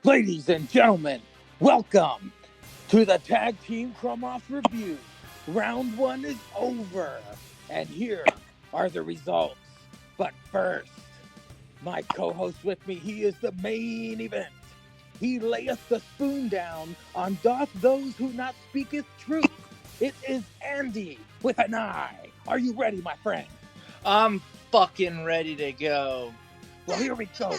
Ladies and gentlemen, welcome to the Tag Team Crumb review. Round 1 is over, and here are the results. But first, my co-host with me, he is the main event. He layeth the spoon down on doth those who not speaketh truth. It is Andi with an I. Are you ready, my friend? I'm fucking ready to go. Well, here we go.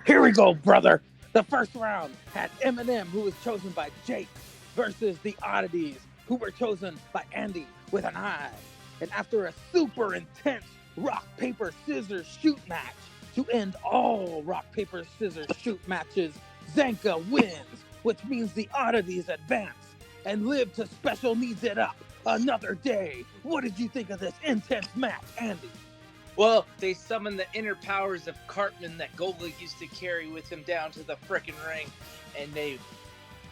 Here we go, brother. The first round had Eminem, who was chosen by Jake, versus the Oddities, who were chosen by Andi with an I. And after a super intense rock, paper, scissors shoot match to end all rock, paper, scissors shoot matches, Zanka wins, which means the Oddities advance and live to special needs it up another day. What did you think of this intense match, Andi? Well, they summoned the inner powers of Cartman that Golga used to carry with him down to the frickin' ring, and they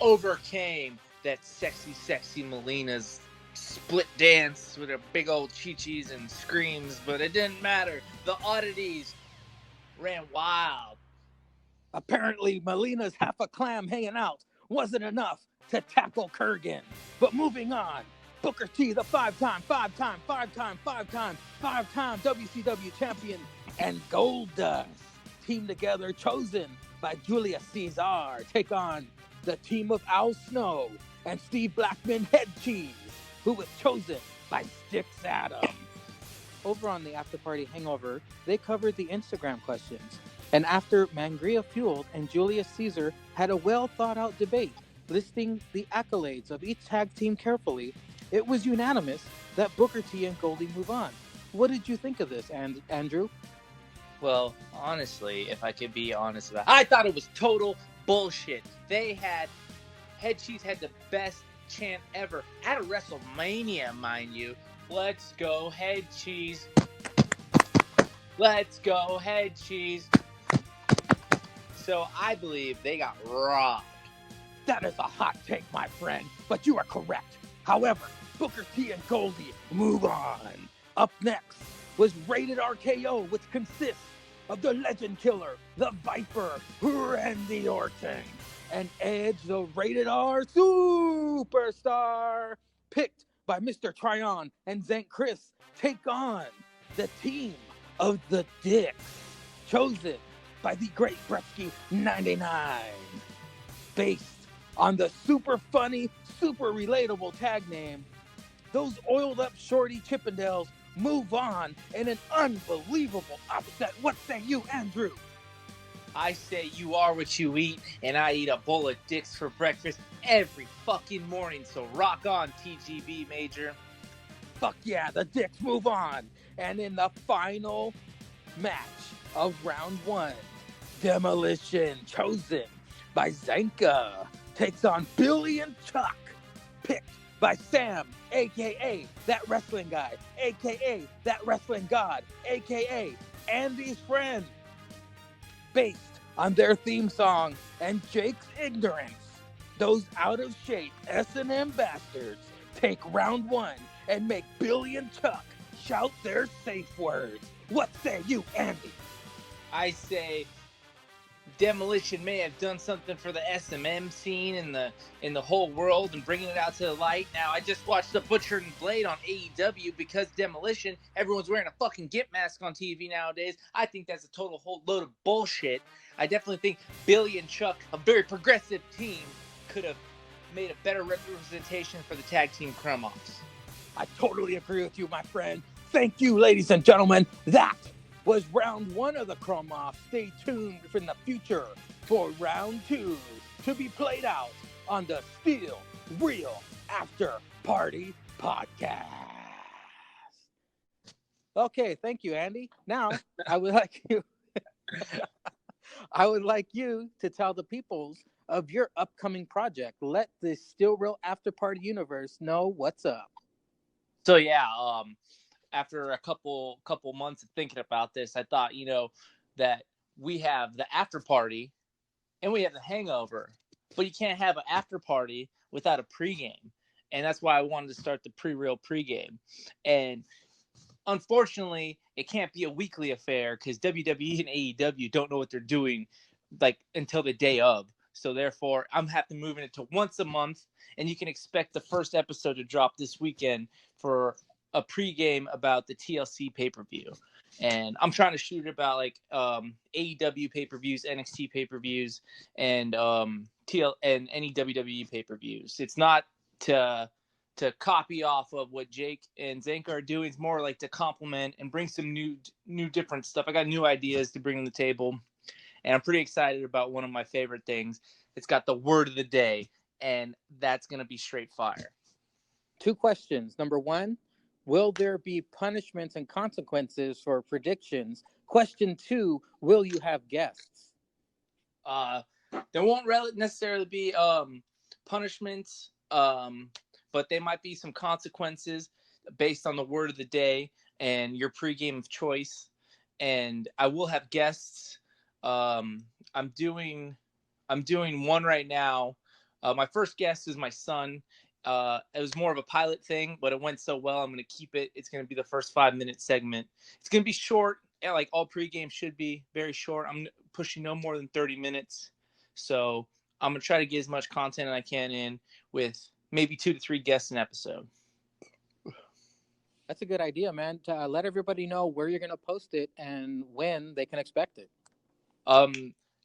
overcame that sexy Melina's split dance with her big old chi-chis and screams, but it didn't matter. The Oddities ran wild. Apparently, Melina's half a clam hanging out wasn't enough to tackle Kurgan. But moving on, Booker T, the five-time WCW champion, and Goldust team together, chosen by Julius Ceizar, take on the team of Al Snow and Steve Blackman Head Cheese, who was chosen by Styx Adam. Over on the After Party Hangover, they covered the Instagram questions. And after Mangria Fueled and Julius Caesar had a well-thought-out debate, listing the accolades of each tag team carefully, it was unanimous that Booker T and Goldie move on. What did you think of this, Andrew? Well, honestly, if I could be honest about it, I thought it was total bullshit. Head Cheese had the best chant ever at a WrestleMania, mind you. Let's go, Head Cheese. Let's go, Head Cheese. So I believe they got robbed. That is a hot take, my friend, but you are correct. However, Booker T and Goldie move on. Up next was Rated RKO, which consists of the Legend Killer, the Viper, Randy Orton, and Edge, the Rated R Superstar, picked by Mr. Tryon and Zank Chris, take on the team of the Dicks, chosen by the Great Bretsky 99, based on the super funny, super relatable tag name. Those oiled up shorty Chippendales move on in an unbelievable upset. What say you, Andrew? I say you are what you eat, and I eat a bowl of dicks for breakfast every fucking morning, so rock on, TGB Major. Fuck yeah, the Dicks move on. And in the final match of round 1, Demolition, chosen by Zanka, takes on Billy and Chuck, picked by Sam, a.k.a. that wrestling guy, a.k.a. that wrestling god, a.k.a. Andy's friend, based on their theme song and Jake's ignorance. Those out of shape S&M bastards take round 1 and make Billy and Chuck shout their safe words. What say you, Andi? I say Demolition may have done something for the SMM scene in the whole world and bringing it out to the light. Now, I just watched The Butcher and Blade on AEW because Demolition, everyone's wearing a fucking Gimp mask on TV nowadays. I think that's a total whole load of bullshit. I definitely think Billy and Chuck, a very progressive team, could have made a better representation for the Tag Team Crumb. I totally agree with you, my friend. Thank you, ladies and gentlemen. That was round 1 of the Crumb Off. Stay tuned in the future for round 2 to be played out on the Still Real After Party Podcast. Okay, thank you, Andi. Now, I would like you to tell the peoples of your upcoming project. Let the Still Real After Party universe know what's up. So yeah, after a couple months of thinking about this, I thought, that we have the after party and we have the hangover, but you can't have an after party without a pregame. And that's why I wanted to start the pre-real pregame. And unfortunately, it can't be a weekly affair because WWE and AEW don't know what they're doing like until the day of. So therefore, I'm having to move it to once a month, and you can expect the first episode to drop this weekend for a pregame about the TLC pay-per-view. And I'm trying to shoot about like AEW pay-per-views, NXT pay-per-views, and and any WWE pay-per-views. It's not to copy off of what Jake and Zanka are doing. It's more like to complement and bring some new different stuff. I got new ideas to bring to the table, and I'm pretty excited about one of my favorite things. It's got the word of the day, and that's going to be straight fire. 2 questions. Number 1, will there be punishments and consequences for predictions? Question 2, will you have guests? There won't necessarily be punishments, but there might be some consequences based on the word of the day and your pregame of choice. And I will have guests. I'm doing one right now. My first guest is my son. It was more of a pilot thing, but it went so well, I'm going to keep it. It's going to be the first 5-minute segment. It's going to be short, like all pregame should be, very short. I'm pushing no more than 30 minutes. So I'm going to try to get as much content as I can in with maybe 2 to 3 guests an episode. That's a good idea, man. To let everybody know where you're going to post it and when they can expect it.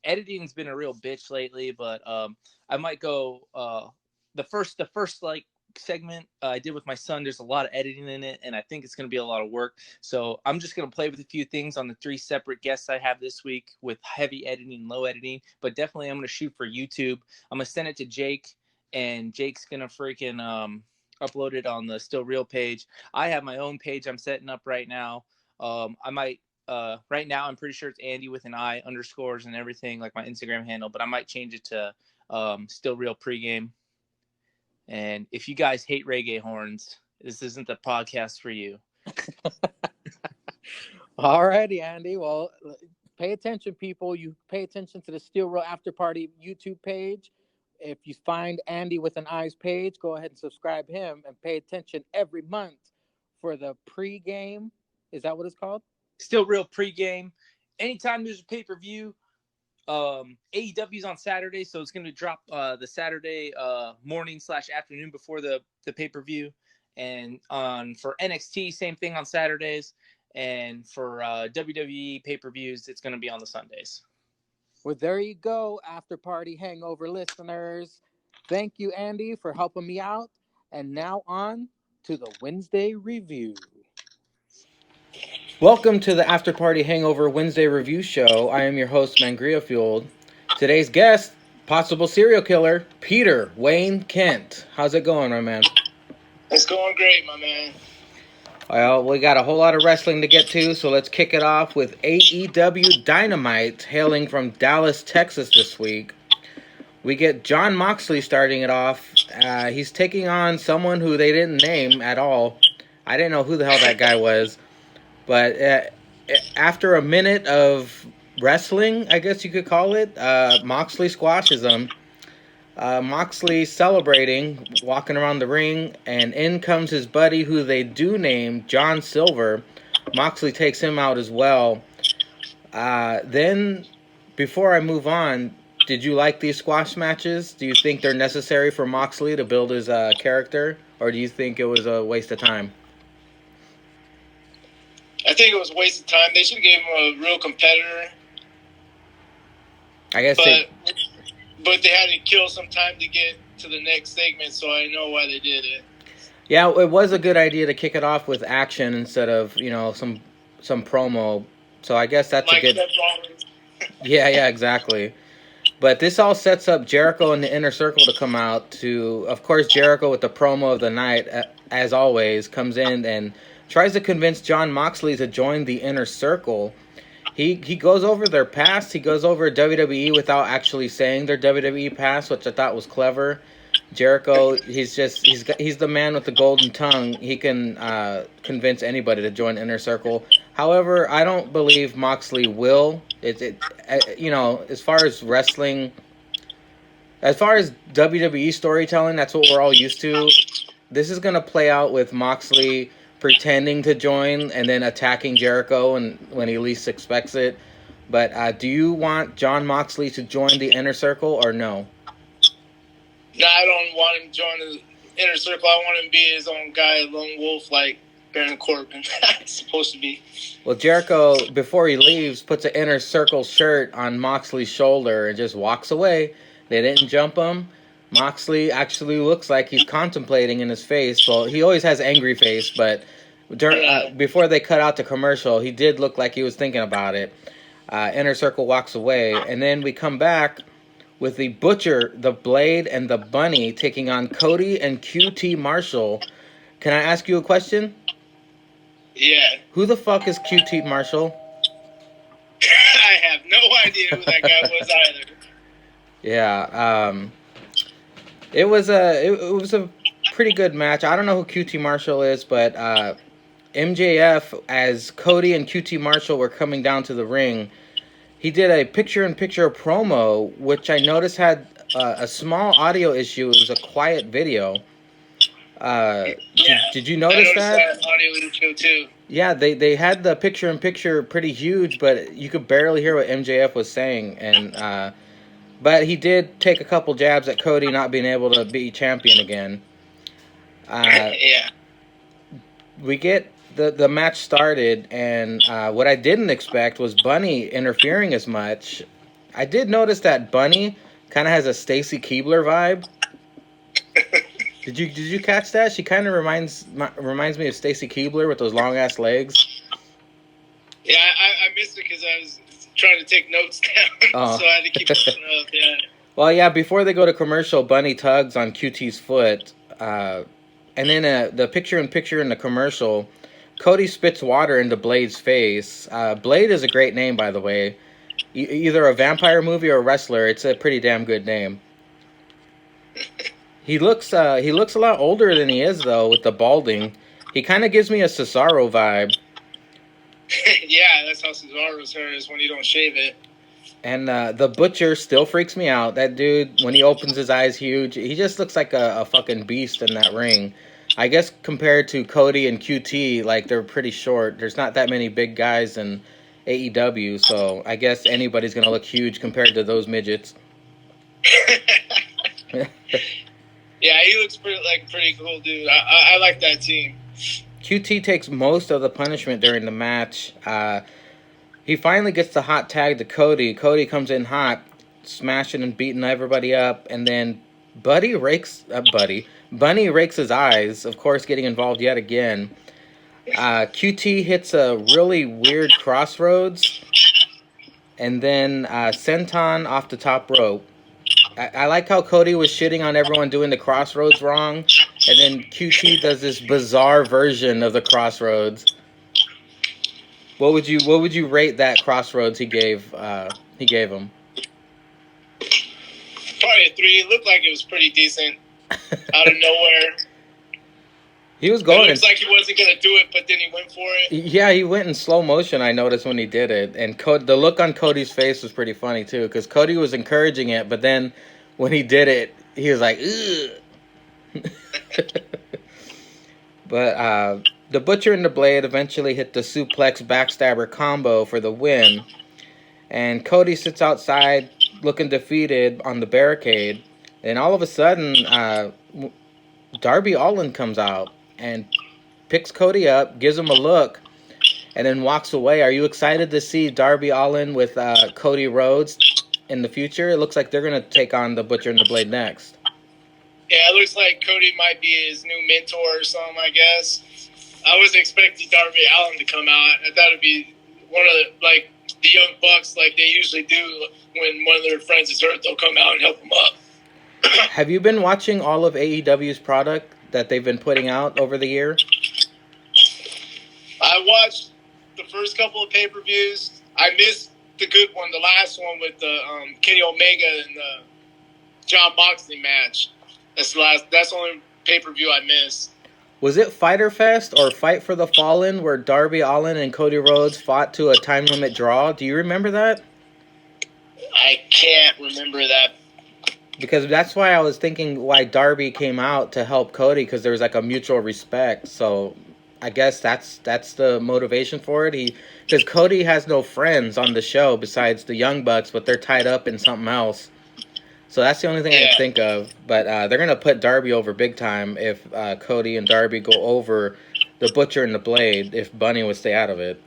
Editing's been a real bitch lately, but I might go the first like segment I did with my son. There's a lot of editing in it, and I think it's going to be a lot of work. So I'm just going to play with a few things on the 3 separate guests I have this week with heavy editing, low editing. But definitely I'm going to shoot for YouTube. I'm going to send it to Jake, and Jake's going to freaking upload it on the Still Real page. I have my own page I'm setting up right now. I might right now I'm pretty sure it's Andi with an I, underscores and everything, like my Instagram handle, but I might change it to Still Real Pregame. And if you guys hate reggae horns, this isn't the podcast for you. Alrighty, Andi. Well, pay attention, people. You pay attention to the Still Real After Party YouTube page. If you find Andi with an I's page, go ahead and subscribe him and pay attention every month for the pregame. Is that what it's called? Still Real Pregame. Anytime there's a pay-per-view, AEW's on Saturday, so it's going to drop the Saturday morning / afternoon before the pay-per-view. And for NXT, same thing on Saturdays. And for WWE pay-per-views, it's going to be on the Sundays. Well, there you go, After Party Hangover listeners. Thank you, Andi, for helping me out. And now on to the Wednesday review. Welcome to the After Party Hangover Wednesday review show. I am your host, Mangria Fueled. Today's guest, possible serial killer, PeterWayneKent. How's it going, my man? It's going great, my man. Well, we got a whole lot of wrestling to get to, so let's kick it off with AEW Dynamite, hailing from Dallas, Texas this week. We get Jon Moxley starting it off. He's taking on someone who they didn't name at all. I didn't know who the hell that guy was. But after a minute of wrestling, I guess you could call it, Moxley squashes him. Moxley celebrating, walking around the ring, and in comes his buddy who they do name, John Silver. Moxley takes him out as well. Then, before I move on, did you like these squash matches? Do you think they're necessary for Moxley to build his character? Or do you think it was a waste of time? I think it was a waste of time. They should have given him a real competitor. I guess but they had to kill some time to get to the next segment, so I know why they did it. Yeah, it was a good idea to kick it off with action instead of, some promo. So I guess that's a good... Yeah, exactly. But this all sets up Jericho and the Inner Circle to come out to... Of course, Jericho with the promo of the night, as always, comes in and tries to convince Jon Moxley to join the Inner Circle. He goes over their past. He goes over WWE without actually saying their WWE past, which I thought was clever. Jericho, he's the man with the golden tongue. He can convince anybody to join Inner Circle. However, I don't believe Moxley will. As far as wrestling, as far as WWE storytelling, that's what we're all used to. This is gonna play out with Moxley pretending to join and then attacking Jericho and when he least expects it. But do you want Jon Moxley to join the Inner Circle or no? No, I don't want him to join the Inner Circle. I want him to be his own guy, a lone wolf like Baron Corbin. It's supposed to be. Well, Jericho, before he leaves, puts an Inner Circle shirt on Moxley's shoulder and just walks away. They didn't jump him. Moxley actually looks like he's contemplating in his face. Well, he always has angry face, but before they cut out the commercial, he did look like he was thinking about it. Inner Circle walks away, and then we come back with the Butcher, the Blade, and the Bunny taking on Cody and QT Marshall. Can I ask you a question? Yeah. Who the fuck is QT Marshall? I have no idea who that guy was either. Yeah, it was a pretty good match. I don't know who QT Marshall is, but MJF, as Cody and QT Marshall were coming down to the ring, he did a picture-in-picture promo, which I noticed had a small audio issue. It was a quiet video. Did you notice that? Audio issue too. Yeah, they had the picture-in-picture pretty huge, but you could barely hear what MJF was saying. And but he did take a couple jabs at Cody not being able to be champion again. Yeah. We get the match started, and what I didn't expect was Bunny interfering as much. I did notice that Bunny kind of has a Stacy Keibler vibe. Did you catch that? She kind of reminds me of Stacy Keibler with those long ass legs. Yeah, I missed it because I was trying to take notes down, so I had to keep looking up. Yeah. Well, yeah. Before they go to commercial, Bunny tugs on QT's foot, and then the picture-in-picture in the commercial, Cody spits water into Blade's face. Blade is a great name, by the way. Either a vampire movie or a wrestler, it's a pretty damn good name. He looks a lot older than he is, though, with the balding. He kind of gives me a Cesaro vibe. Yeah, that's how Cesaro's hair is when you don't shave it. And the Butcher still freaks me out. That dude, when he opens his eyes huge, he just looks like a fucking beast in that ring. I guess compared to Cody and QT, like, they're pretty short. There's not that many big guys in AEW, so I guess anybody's going to look huge compared to those midgets. Yeah, he looks pretty cool, dude. I like that team. QT takes most of the punishment during the match. He finally gets the hot tag to Cody. Cody comes in hot, smashing and beating everybody up, and then Bunny rakes his eyes, of course, getting involved yet again. QT hits a really weird crossroads, and then senton off the top rope. I like how Cody was shitting on everyone doing the crossroads wrong, and then QT does this bizarre version of the crossroads. What would you rate that crossroads he gave him? Probably a 3. It looked like it was pretty decent. Out of nowhere. He was going. It looks like he wasn't gonna do it, but then he went for it. Yeah, he went in slow motion. I noticed when he did it, and the look on Cody's face was pretty funny too, because Cody was encouraging it, but then when he did it, he was like, "Ugh." But the Butcher and the Blade eventually hit the suplex backstabber combo for the win, and Cody sits outside looking defeated on the barricade, and all of a sudden, Darby Allin comes out and picks Cody up, gives him a look, and then walks away. Are you excited to see Darby Allin with Cody Rhodes in the future? It looks like they're going to take on the Butcher and the Blade next. Yeah, it looks like Cody might be his new mentor or something, I guess. I was expecting Darby Allin to come out. I thought it'd be one of the young bucks like they usually do when one of their friends is hurt. They'll come out and help them up. Have you been watching all of AEW's product that they've been putting out over the year? I watched the first couple of pay-per-views. I missed the good one, the last one with the Kenny Omega and the Jon Moxley match. That's the only pay-per-view I missed. Was it Fyter Fest or Fight for the Fallen where Darby Allin and Cody Rhodes fought to a time limit draw? Do you remember that? I can't remember that. Because that's why I was thinking why Darby came out to help Cody, because there was like a mutual respect. So I guess that's the motivation for it. Because Cody has no friends on the show besides the Young Bucks, but they're tied up in something else. So that's the only thing I can think of. But they're gonna put Darby over big time if Cody and Darby go over the Butcher and the Blade. If Bunny would stay out of it.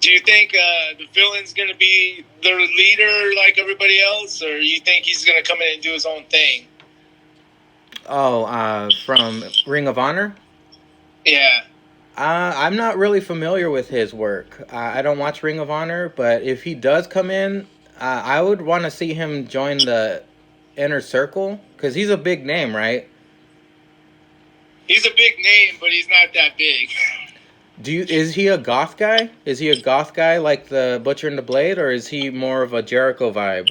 Do you think the villain's going to be their leader like everybody else, or you think he's going to come in and do his own thing? Oh, from Ring of Honor? Yeah. I'm not really familiar with his work. I don't watch Ring of Honor, but if he does come in, I would want to see him join the Inner Circle, because he's a big name, right? He's a big name, but he's not that big. Is he a goth guy? Is he a goth guy like the Butcher and the Blade, or is he more of a Jericho vibe?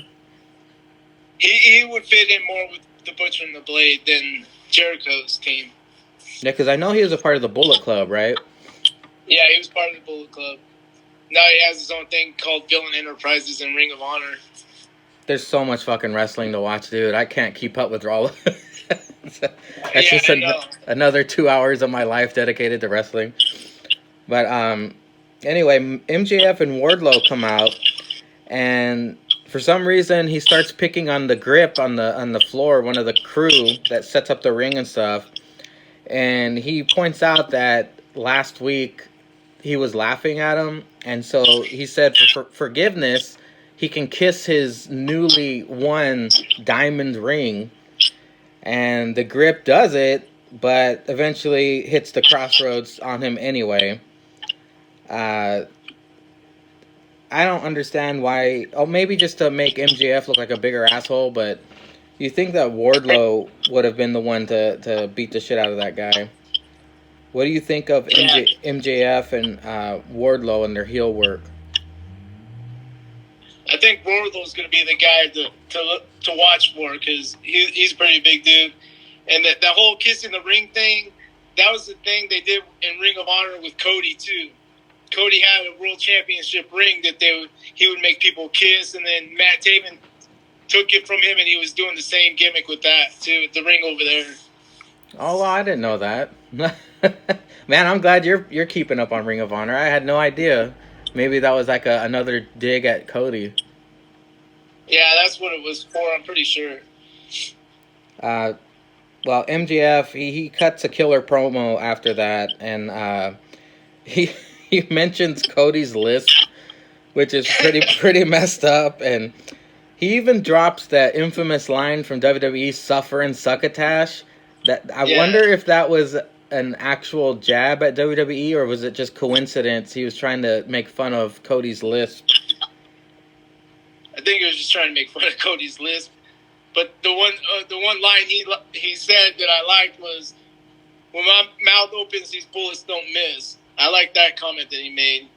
He would fit in more with the Butcher and the Blade than Jericho's team. Yeah, because I know he was a part of the Bullet Club, right? Yeah, he was part of the Bullet Club. Now he has his own thing called Villain Enterprises and Ring of Honor. There's so much fucking wrestling to watch, dude. I can't keep up with all of it. That's just another 2 hours of my life dedicated to wrestling. But anyway, MJF and Wardlow come out, and for some reason he starts picking on the grip on the floor, one of the crew that sets up the ring and stuff. And he points out that last week he was laughing at him, and so he said for forgiveness he can kiss his newly won diamond ring. And the grip does it, but eventually hits the crossroads on him anyway. I don't understand why. Oh, maybe just to make MJF look like a bigger asshole, but you think that Wardlow would have been the one to beat the shit out of that guy. What do you think of MJF and Wardlow and their heel work? I think Wardlow's going to be the guy to watch for, because he's a pretty big dude. And that whole kissing the ring thing, that was the thing they did in Ring of Honor with Cody, too. Cody had a world championship ring that he would make people kiss, and then Matt Taven took it from him, and he was doing the same gimmick with that too, with the ring over there. Oh, well, I didn't know that. Man, I'm glad you're keeping up on Ring of Honor. I had no idea. Maybe that was like another dig at Cody. Yeah, that's what it was for. I'm pretty sure. Well, MJF he cuts a killer promo after that, and he mentions Cody's list, which is pretty messed up, and he even drops that infamous line from WWE, "Suffer and Succotash." That I wonder if that was an actual jab at WWE, or was it just coincidence? He was trying to make fun of Cody's lisp. I think he was just trying to make fun of Cody's lisp. But the one line he said that I liked was, "When my mouth opens, these bullets don't miss." I like that comment that he made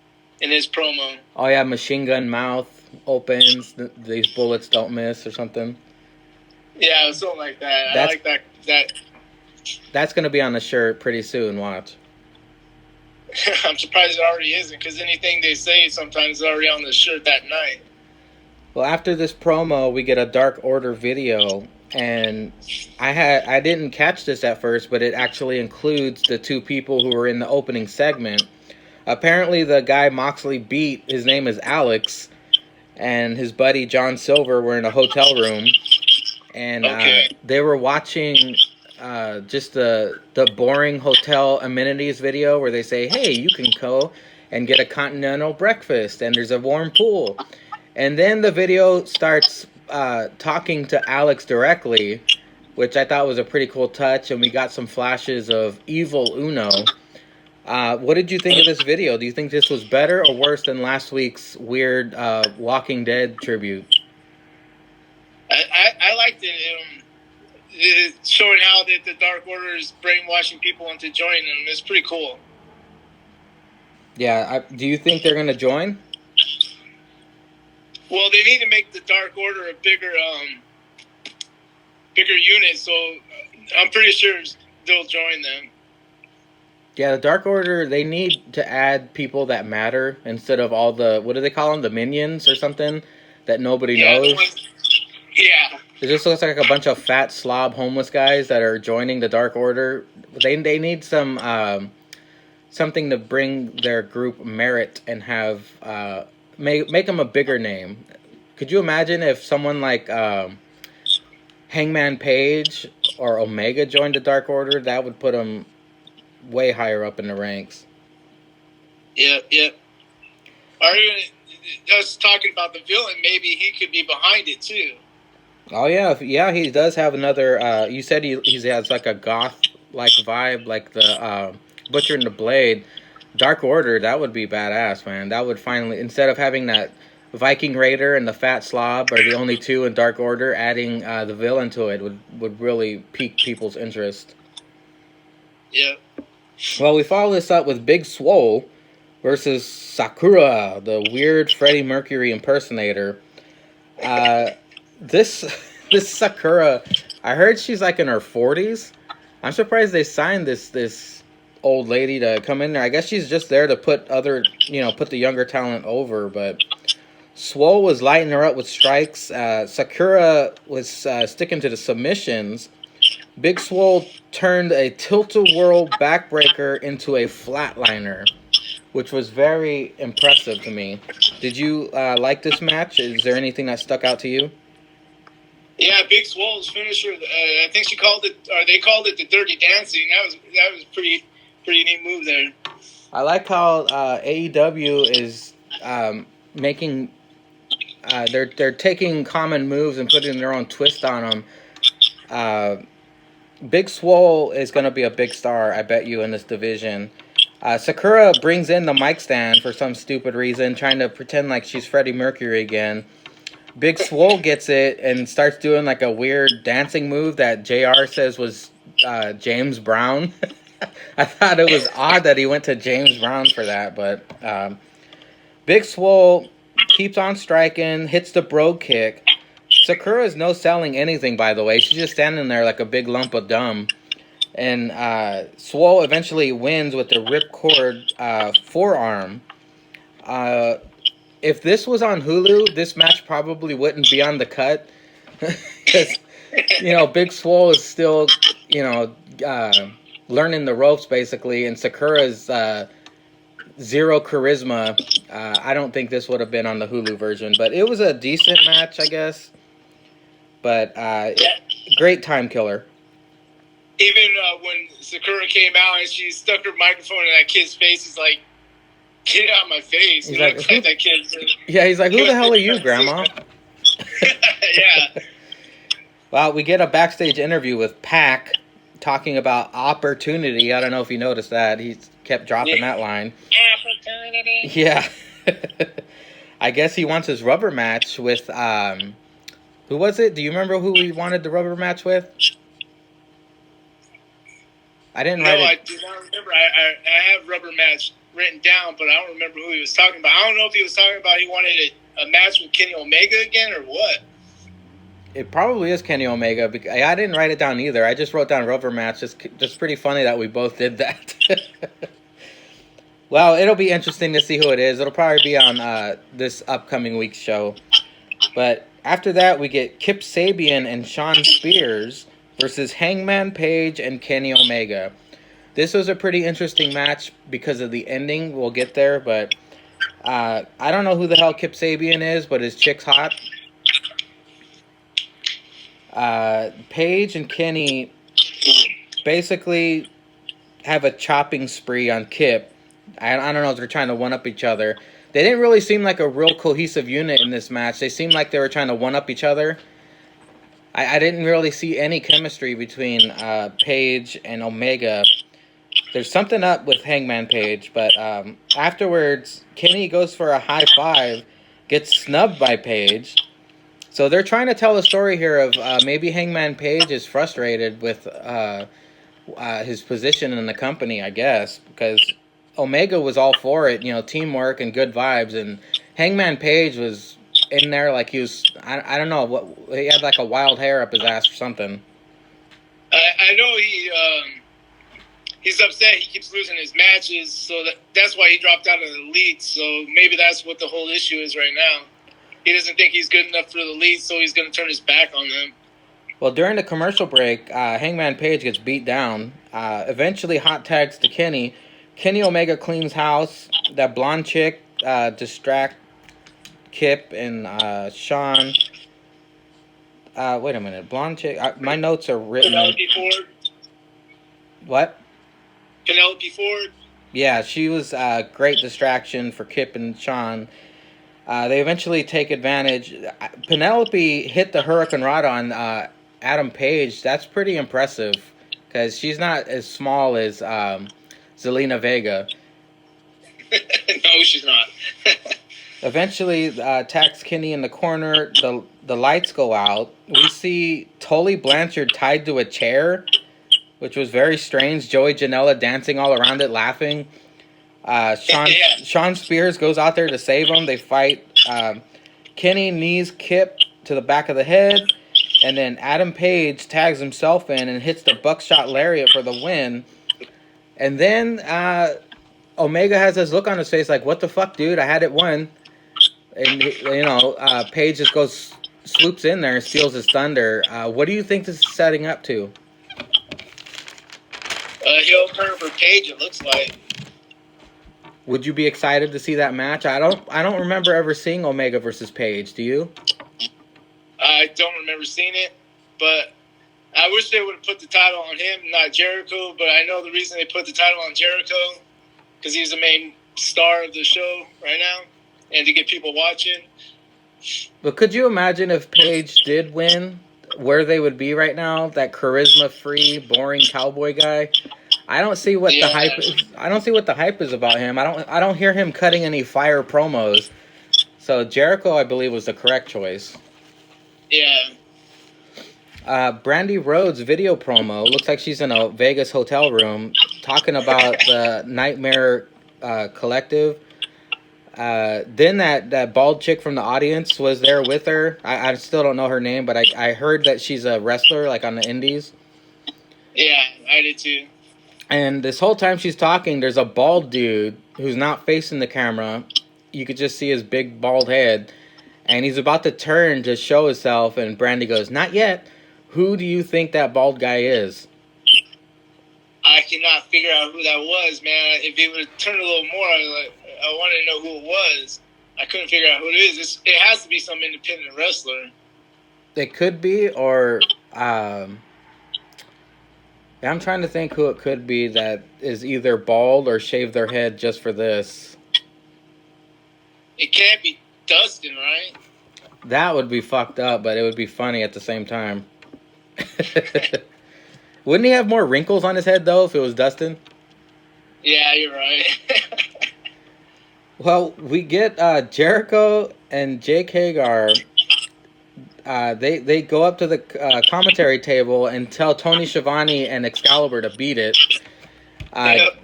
in his promo. Oh yeah, machine gun mouth opens, these bullets don't miss, or something. Yeah, something like that. I like that. That's going to be on the shirt pretty soon, watch. I'm surprised it already isn't, because anything they say sometimes is already on the shirt that night. Well, after this promo, we get a Dark Order video, and I didn't catch this at first, but it actually includes the two people who were in the opening segment. Apparently, the guy Moxley beat, his name is Alex, and his buddy John Silver were in a hotel room, and they were watching just the boring hotel amenities video where they say, "Hey, you can go and get a continental breakfast, and there's a warm pool." And then the video starts talking to Alex directly, which I thought was a pretty cool touch, and we got some flashes of Evil Uno. What did you think of this video? Do you think this was better or worse than last week's weird Walking Dead tribute? I liked it. It's showing how that the Dark Order is brainwashing people into joining them. It's pretty cool. Yeah, do you think they're going to join? Well, they need to make the Dark Order a bigger unit, so I'm pretty sure they'll join them. Yeah, the Dark Order, they need to add people that matter instead of all the, what do they call them, the minions or something that nobody knows? Yeah. It just looks like a bunch of fat slob homeless guys that are joining the Dark Order. They need some something to bring their group merit and have make them a bigger name. Could you imagine if someone like Hangman Page or Omega joined the Dark Order? That would put them way higher up in the ranks. Yep. Or even us talking about the villain, maybe he could be behind it too. Oh yeah, he does have another. You said he has like a goth like vibe, like the Butcher and the Blade. Dark Order, that would be badass, man. That would finally, instead of having that Viking Raider and the Fat Slob are the only two in Dark Order, adding the villain to it would really pique people's interest. Yeah. Well, we follow this up with Big Swole versus Sakura, the weird Freddie Mercury impersonator. This Sakura, I heard she's like in her 40s. I'm surprised they signed this old lady to come in there. I guess she's just there to put put the younger talent over, but Swole was lighting her up with strikes. Sakura was sticking to the submissions. Big Swole turned a tilt-a-whirl backbreaker into a flatliner, which was very impressive to me. Did you like this match? Is there anything that stuck out to you? Yeah, Big Swole's finisher. I think they called it the Dirty Dancing. That was pretty neat move there. I like how AEW is making. They're taking common moves and putting their own twist on them. Big Swole is going to be a big star, I bet you, in this division. Sakura brings in the mic stand for some stupid reason, trying to pretend like she's Freddie Mercury again. Big Swole gets it and starts doing like a weird dancing move that JR says was James Brown. I thought it was odd that he went to James Brown for that, but Big Swole keeps on striking, hits the bro kick. Sakura's no selling anything, by the way. She's just standing there like a big lump of dumb. And Swole eventually wins with the ripcord forearm. If this was on Hulu, this match probably wouldn't be on the cut. Because, Big Swole is still, learning the ropes, basically. And Sakura's zero charisma. I don't think this would have been on the Hulu version. But it was a decent match, I guess. But great time killer. Even when Sakura came out and she stuck her microphone in that kid's face, he's like, "Get out of my face!" He's like that kid. Yeah, he's like, "Who the hell are you, Grandma?" Yeah. Well, we get a backstage interview with Pac talking about opportunity. I don't know if you noticed that. He kept dropping that line. Opportunity. Yeah. I guess he wants his rubber match with who was it? Do you remember who he wanted the rubber match with? I didn't write it. No, I do not remember. I have rubber match written down, but I don't remember who he was talking about. I don't know if he was talking about he wanted a match with Kenny Omega again or what. It probably is Kenny Omega. I didn't write it down either. I just wrote down rubber match. Just pretty funny that we both did that. Well, it'll be interesting to see who it is. It'll probably be on this upcoming week's show. But after that, we get Kip Sabian and Shawn Spears versus Hangman Page and Kenny Omega. This was a pretty interesting match because of the ending. We'll get there, but I don't know who the hell Kip Sabian is, but his chick's hot. Page and Kenny basically have a chopping spree on Kip. I don't know if they're trying to one-up each other. They didn't really seem like a real cohesive unit in this match. They seemed like they were trying to one-up each other. I didn't really see any chemistry between Page and Omega. There's something up with Hangman Page, but afterwards, Kenny goes for a high five, gets snubbed by Page. So they're trying to tell a story here of maybe Hangman Page is frustrated with his position in the company, I guess, because Omega was all for it, teamwork and good vibes, and Hangman Page was in there like he was, I don't know, what he had like a wild hair up his ass or something. I know he's upset. He keeps losing his matches, so that's why he dropped out of the elite. So maybe that's what the whole issue is right now. he doesn't think he's good enough for the elite, so he's going to turn his back on them. Well, during the commercial break, Hangman Page gets beat down. Eventually, hot tags to Kenny. Kenny Omega cleans house. That blonde chick distract Kip and Sean. Wait a minute. Blonde chick. My notes are written. Penelope Ford. What? Penelope Ford. Yeah, she was a great distraction for Kip and Sean. They eventually take advantage. Penelope hit the Hurricane Rod on Adam Page. That's pretty impressive because she's not as small as Zelina Vega. No, she's not. Eventually, attacks Kenny in the corner. The lights go out. We see Tully Blanchard tied to a chair, which was very strange. Joey Janela dancing all around it, laughing. Sean Spears goes out there to save him. They fight. Kenny knees Kip to the back of the head, and then Adam Page tags himself in and hits the buckshot lariat for the win. And then Omega has this look on his face like, what the fuck, dude? I had it won. And, Page just swoops in there and steals his thunder. What do you think this is setting up to? Heel turn for Page, it looks like. Would you be excited to see that match? I don't remember ever seeing Omega versus Page. Do you? I don't remember seeing it, but I wish they would have put the title on him, not Jericho. But I know the reason they put the title on Jericho because he's the main star of the show right now, and to get people watching. But could you imagine if Page did win, where they would be right now? That charisma-free, boring cowboy guy. I don't see what the hype is. I don't see what the hype is about him. I don't hear him cutting any fire promos. So Jericho, I believe, was the correct choice. Yeah. Brandy Rhodes' video promo looks like she's in a Vegas hotel room talking about the Nightmare Collective. Then that bald chick from the audience was there with her. I still don't know her name, but I heard that she's a wrestler, like on the indies. Yeah, I did too. And this whole time she's talking, there's a bald dude who's not facing the camera. You could just see his big bald head. And he's about to turn to show himself, and Brandy goes, "Not yet. Who do you think that bald guy is?" I cannot figure out who that was, man. If he would have turned a little more, I wanted to know who it was. I couldn't figure out who it is. It has to be some independent wrestler. It could be, or I'm trying to think who it could be that is either bald or shaved their head just for this. It can't be Dustin, right? That would be fucked up, but it would be funny at the same time. Wouldn't he have more wrinkles on his head, though, if it was Dustin? Yeah, you're right. Well, we get Jericho and Jake Hagar. They go up to the commentary table and tell Tony Schiavone and Excalibur to beat it.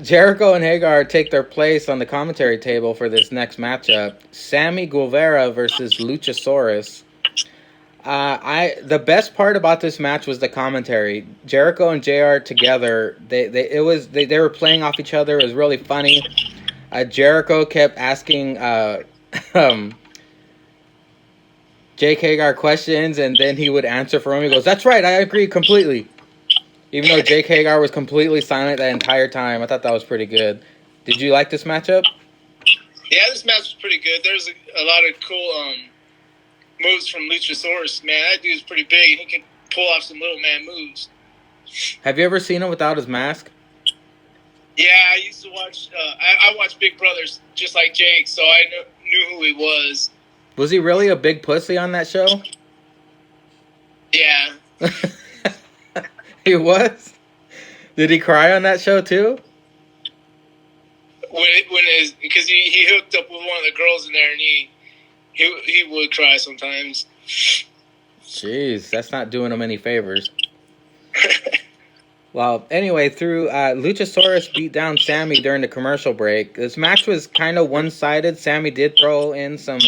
Jericho and Hagar take their place on the commentary table for this next matchup. Sammy Guevara versus Luchasaurus. The best part about this match was the commentary. Jericho and JR together, they were playing off each other. It was really funny. Jericho kept asking Jake Hagar questions, and then he would answer for him. He goes, "That's right, I agree completely." Even though Jake Hagar was completely silent that entire time. I thought that was pretty good. Did you like this matchup? Yeah, this match was pretty good. There's a lot of cool moves from Luchasaurus. Man, that dude's pretty big, and he can pull off some little man moves. Have you ever seen him without his mask? Yeah, I used to watch. I watched Big Brothers just like Jake, so I knew who he was. Was he really a big pussy on that show? Yeah. He was? Did he cry on that show too? Because he hooked up with one of the girls in there, and he would cry sometimes. Jeez, that's not doing him any favors. Well, anyway, Luchasaurus beat down Sammy during the commercial break. This match was kind of one-sided. Sammy did throw in some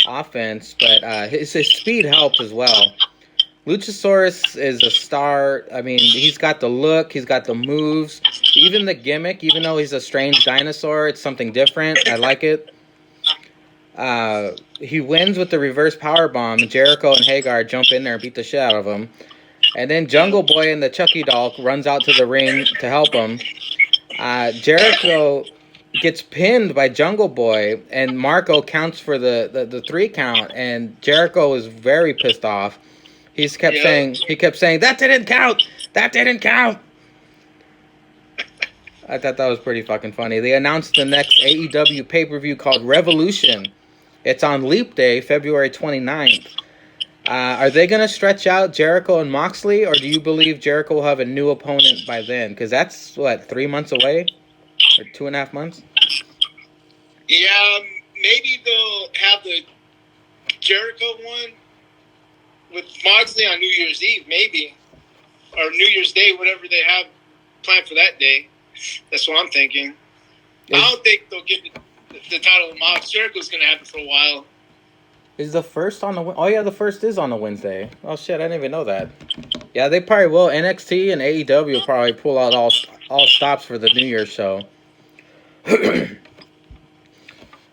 offense, but his speed helped as well. Luchasaurus is a star. I mean, he's got the look, he's got the moves, even the gimmick. Even though he's a strange dinosaur, it's something different. I like it. He wins with the reverse power bomb. Jericho and Hagar jump in there and beat the shit out of him. And then Jungle Boy and the Chucky doll runs out to the ring to help him. Jericho gets pinned by Jungle Boy, and Marco counts for the 3 count, and Jericho is very pissed off. He kept saying, that didn't count. That didn't count. I thought that was pretty fucking funny. They announced the next AEW pay-per-view called Revolution. It's on Leap Day, February 29th. Are they going to stretch out Jericho and Moxley, or do you believe Jericho will have a new opponent by then? Because that's, 3 months away? Or 2.5 months? Yeah, maybe they'll have the Jericho one with Moxley on New Year's Eve, maybe. Or New Year's Day, whatever they have planned for that day. That's what I'm thinking. I don't think they'll get the title of Mox. Jericho's going to have it for a while. Is the first on the... Oh, yeah, the first is on a Wednesday. Oh, shit, I didn't even know that. Yeah, they probably will. NXT and AEW will probably pull out all stops for the New Year's show.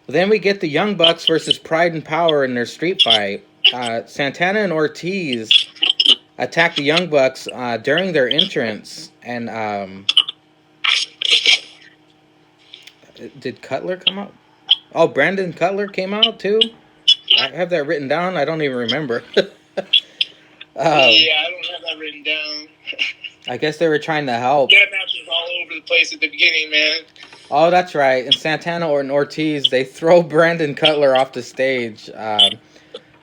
Then we get the Young Bucks versus Pride and Power in their street fight. Santana and Ortiz attack the Young Bucks during their entrance. And did Cutler come out? Oh, Brandon Cutler came out too? I have that written down. I don't even remember. Yeah, I don't have that written down. I guess they were trying to help. That match was all over the place at the beginning, man. Oh, that's right. And Santana and Ortiz, they throw Brandon Cutler off the stage. The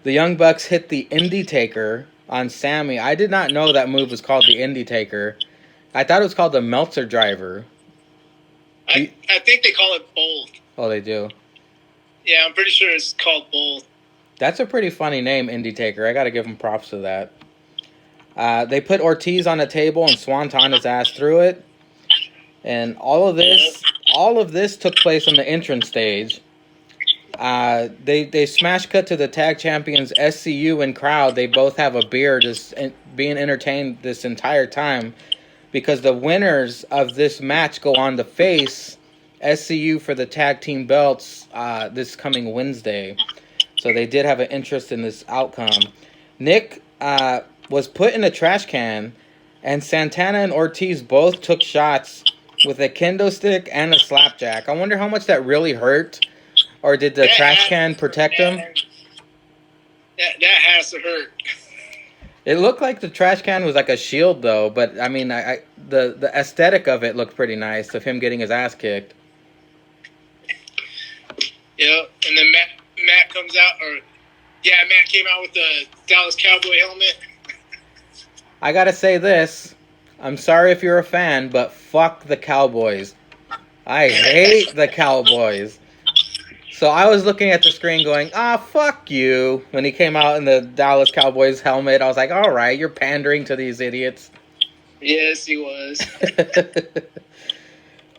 Young Bucks hit the Indie Taker on Sammy. I did not know that move was called the Indie Taker. I thought it was called the Meltzer Driver. I think they call it both. Oh, they do? Yeah, I'm pretty sure it's called both. That's a pretty funny name, Indie Taker. I got to give him props to that. They put Ortiz on a table and swanton his ass through it. And all of this took place on the entrance stage. They smash cut to the tag champions SCU and crowd. They both have a beer just being entertained this entire time because the winners of this match go on to face SCU for the tag team belts this coming Wednesday. So they did have an interest in this outcome. Nick was put in a trash can, and Santana and Ortiz both took shots with a kendo stick and a slapjack. I wonder how much that really hurt, or did the trash can protect them? That has to hurt. It looked like the trash can was like a shield, though. But I mean, the aesthetic of it looked pretty nice of him getting his ass kicked. Yeah, and then Matt comes out, Matt came out with the Dallas Cowboy helmet. I gotta say this. I'm sorry if you're a fan, but fuck the Cowboys. I hate the Cowboys. So I was looking at the screen going, fuck you. When he came out in the Dallas Cowboys helmet, I was like, all right, you're pandering to these idiots. Yes, he was.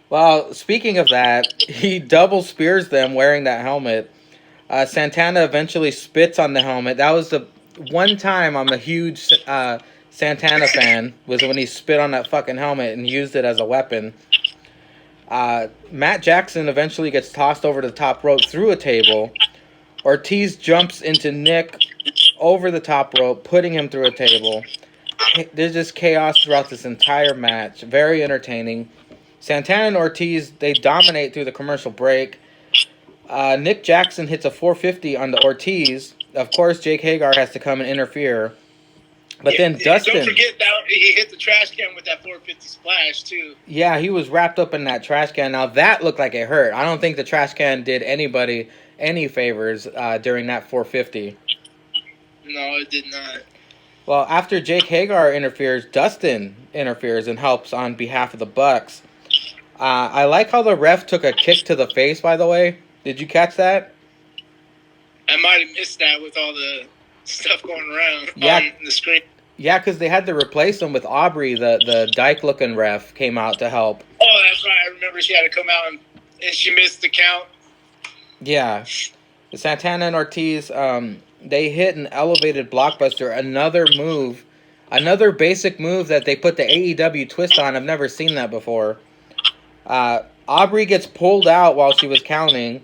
Well, speaking of that, he double spears them wearing that helmet. Santana eventually spits on the helmet. That was the one time I'm a huge Santana fan, was when he spit on that fucking helmet and used it as a weapon. Matt Jackson eventually gets tossed over the top rope through a table. Ortiz jumps into Nick over the top rope, putting him through a table. There's just chaos throughout this entire match. Very entertaining. Santana and Ortiz, they dominate through the commercial break. Nick Jackson hits a 450 on the Ortiz. Of course, Jake Hagar has to come and interfere. But then Dustin... Don't forget that he hit the trash can with that 450 splash, too. Yeah, he was wrapped up in that trash can. Now, that looked like it hurt. I don't think the trash can did anybody any favors during that 450. No, it did not. Well, after Jake Hagar interferes, Dustin interferes and helps on behalf of the Bucks. I like how the ref took a kick to the face, by the way. Did you catch that? I might have missed that with all the stuff going around on the screen. Yeah, because they had to replace him with Aubrey, the dyke-looking ref, came out to help. Oh, that's right. I remember she had to come out and she missed the count. Yeah. Santana and Ortiz, they hit an elevated blockbuster, another basic move that they put the AEW twist on. I've never seen that before. Aubrey gets pulled out while she was counting.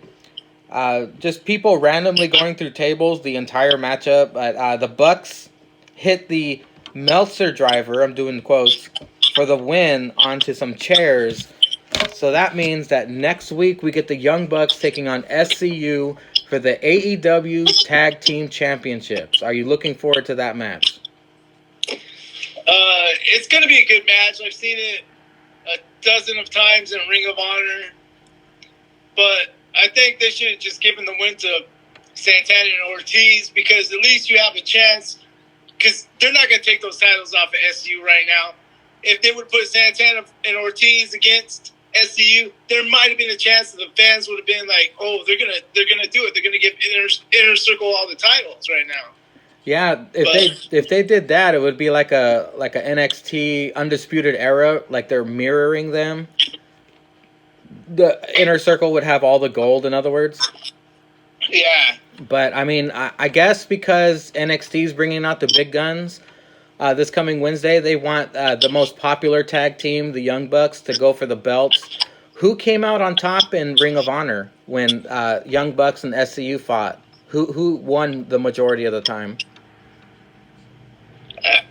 Just people randomly going through tables the entire matchup. But the Bucks hit the Meltzer driver, I'm doing quotes, for the win onto some chairs. So that means that next week we get the Young Bucks taking on SCU for the AEW Tag Team Championships. Are you looking forward to that match? It's going to be a good match. I've seen it a dozen of times in Ring of Honor. But I think they should have just given the win to Santana and Ortiz, because at least you have a chance. Because they're not going to take those titles off of SCU right now. If they would put Santana and Ortiz against SCU, there might have been a chance that the fans would have been like, "Oh, they're gonna do it. They're gonna give Inner Circle all the titles right now." Yeah, if they did that, it would be like a NXT Undisputed Era, like they're mirroring them. The Inner Circle would have all the gold, in other words. Yeah. But I mean, I guess because NXT's bringing out the big guns this coming Wednesday, they want the most popular tag team, the Young Bucks, to go for the belts. Who came out on top in Ring of Honor when Young Bucks and SCU fought? Who won the majority of the time?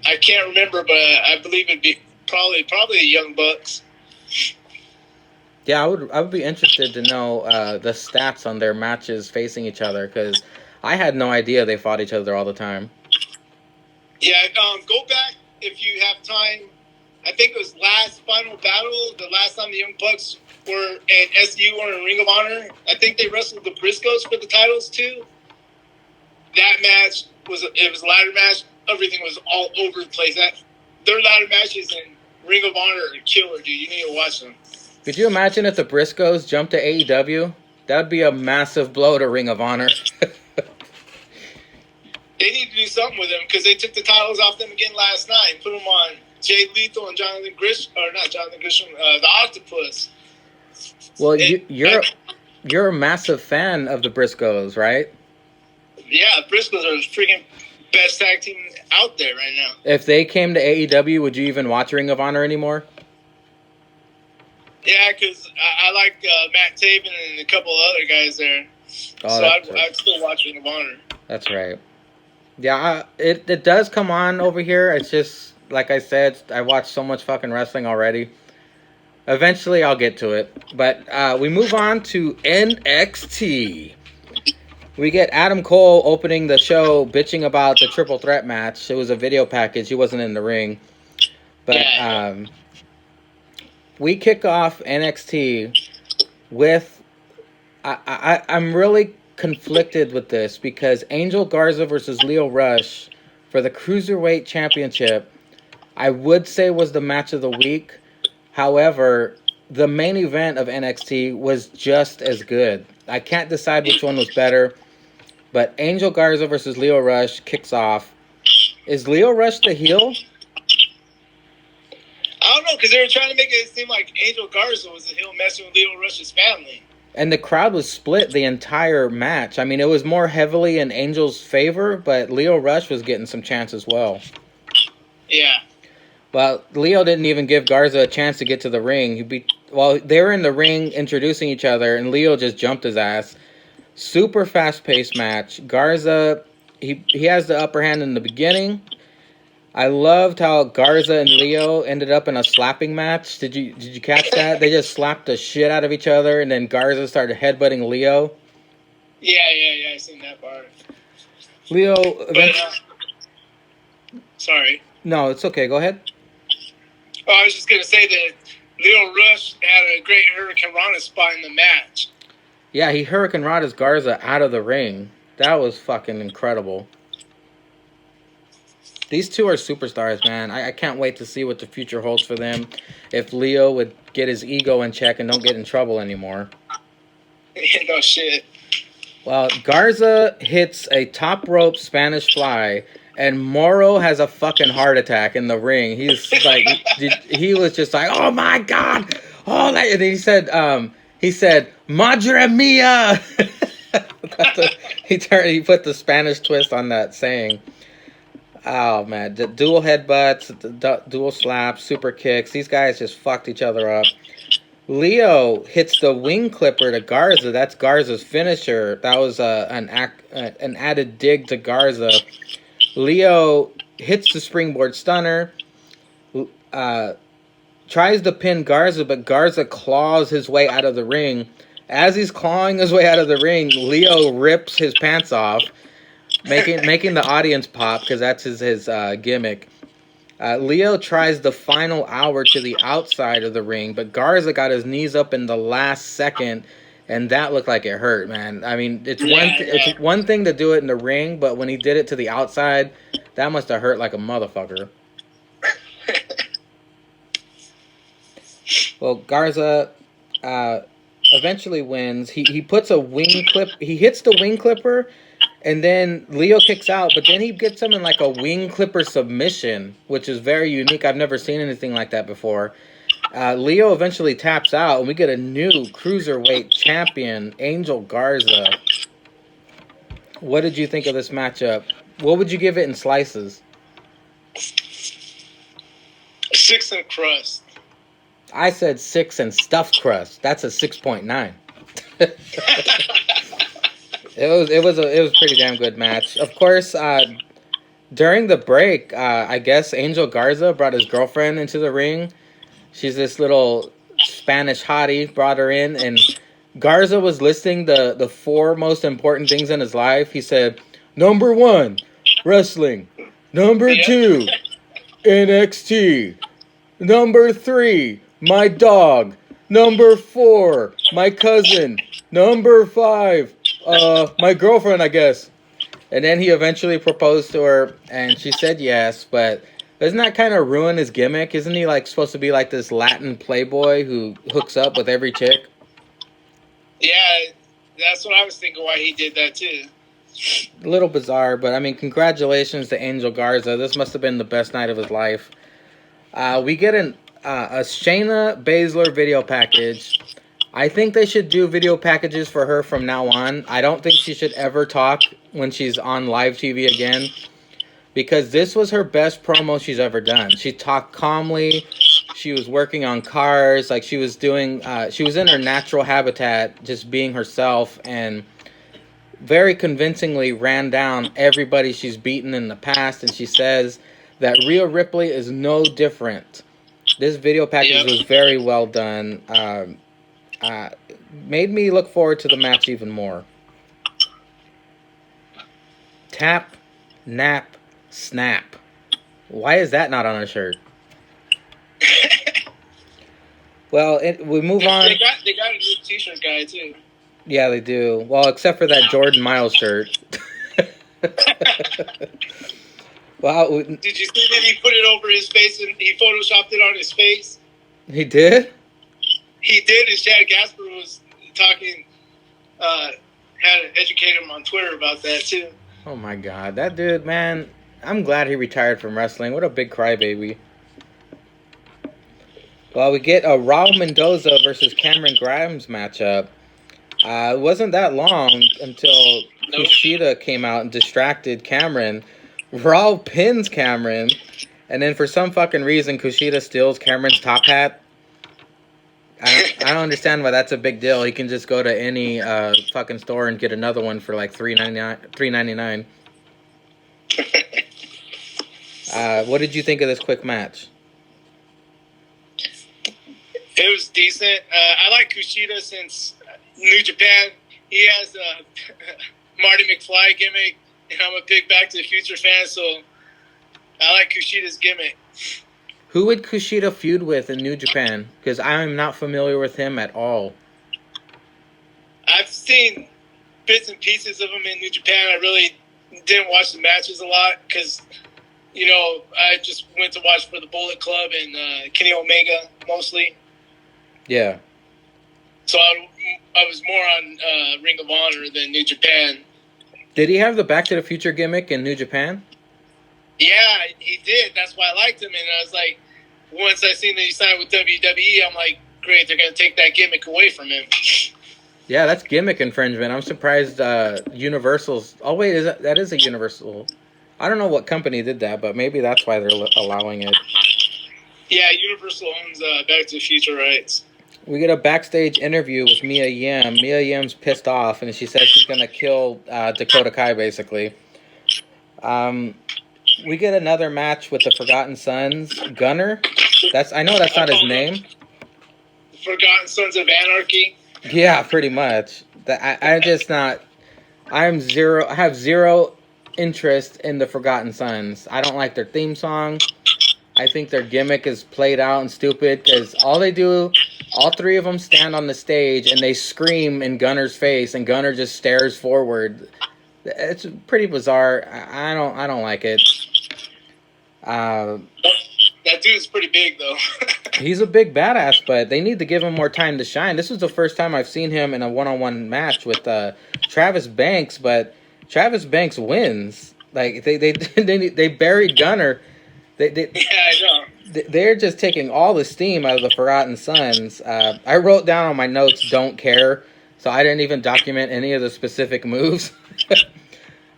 I can't remember, but I believe it'd be probably the Young Bucks. Yeah, I would be interested to know the stats on their matches facing each other, because I had no idea they fought each other all the time. Yeah, go back if you have time. I think it was last Final Battle, the last time the Young Bucks were and SCU were in Ring of Honor. I think they wrestled the Briscoes for the titles too. That match was a ladder match. Everything was all over the place. Their ladder matches in Ring of Honor are killer, dude. You need to watch them. Could you imagine if the Briscoes jumped to AEW? That would be a massive blow to Ring of Honor. They need to do something with them, because they took the titles off them again last night and put them on Jay Lethal and Jonathan Grisham, or not Jonathan Grisham, the Octopus. Well, you're a massive fan of the Briscoes, right? Yeah, the Briscoes are the freaking best tag team out there right now. If they came to AEW, would you even watch Ring of Honor anymore? Yeah, because I like Matt Taven and a couple of other guys there. Oh, so I'd still watch Ring of Honor. That's right. Yeah, it does come on over here. It's just, like I said, I watch so much fucking wrestling already. Eventually, I'll get to it. But we move on to NXT. We get Adam Cole opening the show, bitching about the triple threat match. It was a video package. He wasn't in the ring. But we kick off NXT with... I'm really conflicted with this, because Angel Garza versus Lio Rush for the Cruiserweight Championship, I would say was the match of the week. However, the main event of NXT was just as good. I can't decide which one was better, but Angel Garza versus Lio Rush kicks off. Is Lio Rush the heel? I don't know, because they were trying to make it seem like Angel Garza was the heel messing with Lio Rush's family. And the crowd was split the entire match. I mean, it was more heavily in Angel's favor, but Lio Rush was getting some chance as well. Yeah. Well, Lio didn't even give Garza a chance to get to the ring. They were in the ring introducing each other, and Lio just jumped his ass. Super fast-paced match. Garza, he has the upper hand in the beginning. I loved how Garza and Lio ended up in a slapping match. Did you catch that? They just slapped the shit out of each other, and then Garza started headbutting Lio. Yeah, I seen that part. Lio... sorry. No, it's okay. Go ahead. Oh, I was just going to say that Lio Rush had a great Hurricane Rana spot in the match. Yeah, he Hurricane Rana's Garza out of the ring. That was fucking incredible. These two are superstars, man. I can't wait to see what the future holds for them. If Lio would get his ego in check and don't get in trouble anymore. No shit. Well, Garza hits a top rope Spanish fly, and Moro has a fucking heart attack in the ring. He's like, he was just like, oh my god, oh, and he said, Madre mia. He put the Spanish twist on that saying. Oh, man. The dual headbutts, the dual slaps, super kicks. These guys just fucked each other up. Leo hits the wing clipper to Garza. That's Garza's finisher. That was an added dig to Garza. Leo hits the springboard stunner. Tries to pin Garza, but Garza claws his way out of the ring. As he's clawing his way out of the ring, Leo rips his pants off, making the audience pop because that's his gimmick. Leo tries the final hour to the outside of the ring, but Garza got his knees up in the last second, and that looked like it hurt, man. I mean, it's one thing to do it in the ring, but when he did it to the outside, that must have hurt like a motherfucker. Well, Garza eventually wins. He puts a wing clip. He hits the wing clipper, and then Leo kicks out. But then he gets him in like a wing clipper submission, which is very unique. I've never seen anything like that before. Leo eventually taps out, and we get a new cruiserweight champion, Angel Garza. What did you think of this matchup? What would you give it in slices? 6 and crust. I said 6 and stuffed crust. That's a 6.9. It was a pretty damn good match. Of course, during the break, I guess Angel Garza brought his girlfriend into the ring. She's this little Spanish hottie, brought her in, and Garza was listing the 4 most important things in his life. He said, number 1, wrestling. Number 2, NXT. Number 3, my dog. Number 4, my cousin. Number 5, my girlfriend, I guess. And then he eventually proposed to her, and she said yes, but doesn't that kind of ruin his gimmick? Isn't he like supposed to be like this Latin playboy who hooks up with every chick? Yeah, that's what I was thinking why he did that too. A little bizarre, but I mean, congratulations to Angel Garza. This must have been the best night of his life. We get a Shayna Baszler video package. I think they should do video packages for her from now on. I don't think she should ever talk when she's on live TV again, because this was her best promo she's ever done. She talked calmly. She was working on cars. Like she was doing, she was in her natural habitat, just being herself, and very convincingly ran down everybody she's beaten in the past. And she says that Rhea Ripley is no different. This video package was very well done. Made me look forward to the match even more. Tap, nap, snap. Why is that not on a shirt? Well, we move on. They got a new t-shirt guy too. Yeah, they do. Well, except for that Jordan Miles shirt. Wow. Did you see that he put it over his face and he photoshopped it on his face? He did? He did, and Chad Gasper was talking, had to educate him on Twitter about that too. Oh my God, that dude, man, I'm glad he retired from wrestling. What a big crybaby. Well, we get a Raul Mendoza versus Cameron Grimes matchup. It wasn't that long until Kushida came out and distracted Cameron. Raul pins Cameron, and then for some fucking reason, Kushida steals Cameron's top hat. I don't understand why that's a big deal. He can just go to any fucking store and get another one for like $3.99. What did you think of this quick match? It was decent. I like Kushida since New Japan. He has a Marty McFly gimmick, and I'm a big Back to the Future fan, so I like Kushida's gimmick. Who would Kushida feud with in New Japan? Because I'm not familiar with him at all. I've seen bits and pieces of him in New Japan. I really didn't watch the matches a lot because, you know, I just went to watch for the Bullet Club and Kenny Omega mostly. Yeah. So I was more on Ring of Honor than New Japan. Did he have the Back to the Future gimmick in New Japan? Yeah, he did. That's why I liked him. And I was like, once I seen that he signed with WWE, I'm like, great, they're going to take that gimmick away from him. Yeah, that's gimmick infringement. I'm surprised Universal's... Oh, wait, that is a Universal... I don't know what company did that, but maybe that's why they're allowing it. Yeah, Universal owns Back to the Future rights. We get a backstage interview with Mia Yim. Mia Yim's pissed off, and she says she's gonna kill Dakota Kai, basically. We get another match with the Forgotten Sons. Gunner. I know that's not his name. Forgotten Sons of Anarchy. Yeah, pretty much. I'm just not. I have zero interest in the Forgotten Sons. I don't like their theme song. I think their gimmick is played out and stupid because all three of them stand on the stage and they scream in Gunner's face, and Gunner just stares forward. It's pretty bizarre. I don't like it. That dude's pretty big though. He's a big badass, but they need to give him more time to shine. This is the first time I've seen him in a one-on-one match with Travis Banks, but Travis Banks wins. Like they buried Gunner. Yeah, I know. They're just taking all the steam out of the Forgotten Sons. I wrote down on my notes, "Don't care," so I didn't even document any of the specific moves.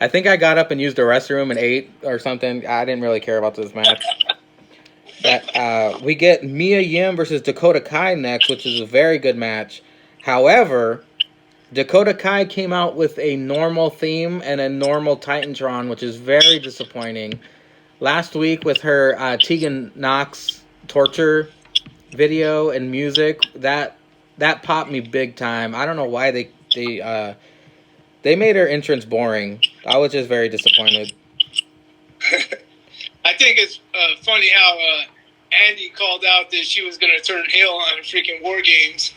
I think I got up and used the restroom and ate or something. I didn't really care about this match. We get Mia Yim versus Dakota Kai next, which is a very good match. However, Dakota Kai came out with a normal theme and a normal Titantron, which is very disappointing. Last week with her Tegan Knox torture video and music, that popped me big time. I don't know why they made her entrance boring. I was just very disappointed. I think it's funny how Andi called out that she was going to turn heel on freaking War Games.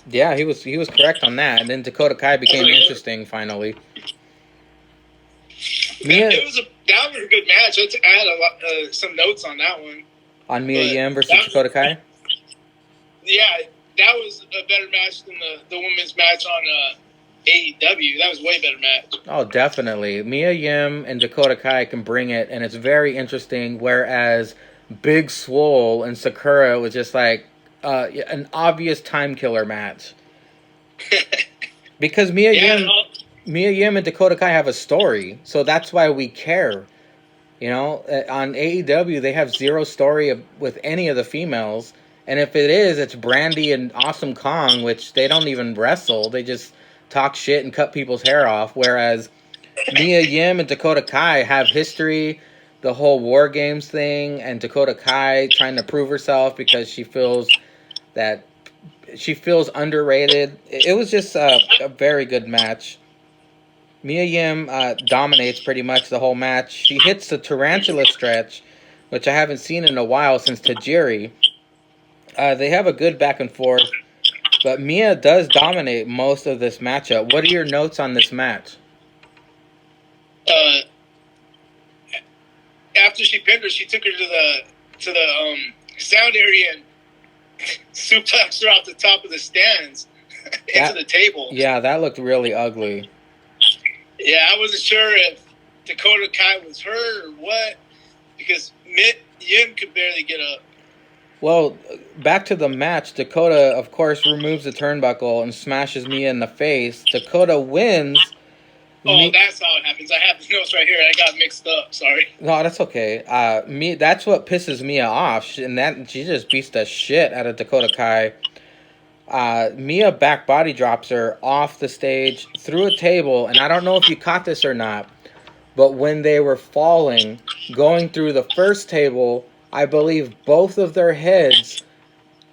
Yeah, he was correct on that, and then Dakota Kai became interesting finally. That was a good match. I had some notes on that one. On Mia Yim versus Dakota Kai? Yeah, that was a better match than the women's match on AEW. That was a way better match. Oh, definitely. Mia Yim and Dakota Kai can bring it, and it's very interesting, whereas Big Swole and Sakura was just like an obvious time killer match. Because Mia Yim and Dakota Kai have a story, so that's why we care. You know, on AEW, they have zero story with any of the females, and if it is, it's Brandy and Awesome Kong, which they don't even wrestle. They just talk shit and cut people's hair off, whereas Mia Yim and Dakota Kai have history, the whole War Games thing, and Dakota Kai trying to prove herself because she feels underrated. It was just a very good match. Mia Yim dominates pretty much the whole match. She hits the tarantula stretch, which I haven't seen in a while since Tajiri. They have a good back and forth, but Mia does dominate most of this matchup. What are your notes on this match? After she pinned her, she took her to the sound area and suplexed her off the top of the stands into the table. Yeah, that looked really ugly. Yeah, I wasn't sure if Dakota Kai was hurt or what, because Yim could barely get up. Well, back to the match. Dakota, of course, removes the turnbuckle and smashes Mia in the face. Dakota wins. Oh, that's how it happens. I have the notes right here. I got mixed up. Sorry. No, that's okay. That's what pisses Mia off, she just beats the shit out of Dakota Kai. Mia back body drops her off the stage through a table, and I don't know if you caught this or not, but when they were falling, going through the first table, I believe both of their heads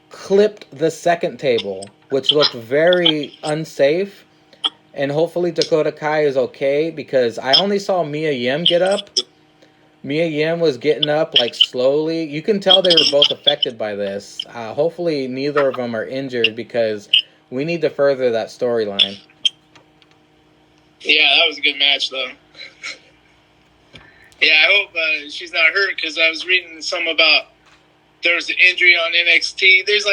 clipped the second table, which looked very unsafe. And hopefully Dakota Kai is okay, because I only saw Mia Yim get up. Mia Yim was getting up like slowly. You can tell they were both affected by this. Hopefully neither of them are injured, because we need to further that storyline. Yeah, that was a good match though. Yeah, I hope she's not hurt, because I was reading some about there's an injury on NXT. There's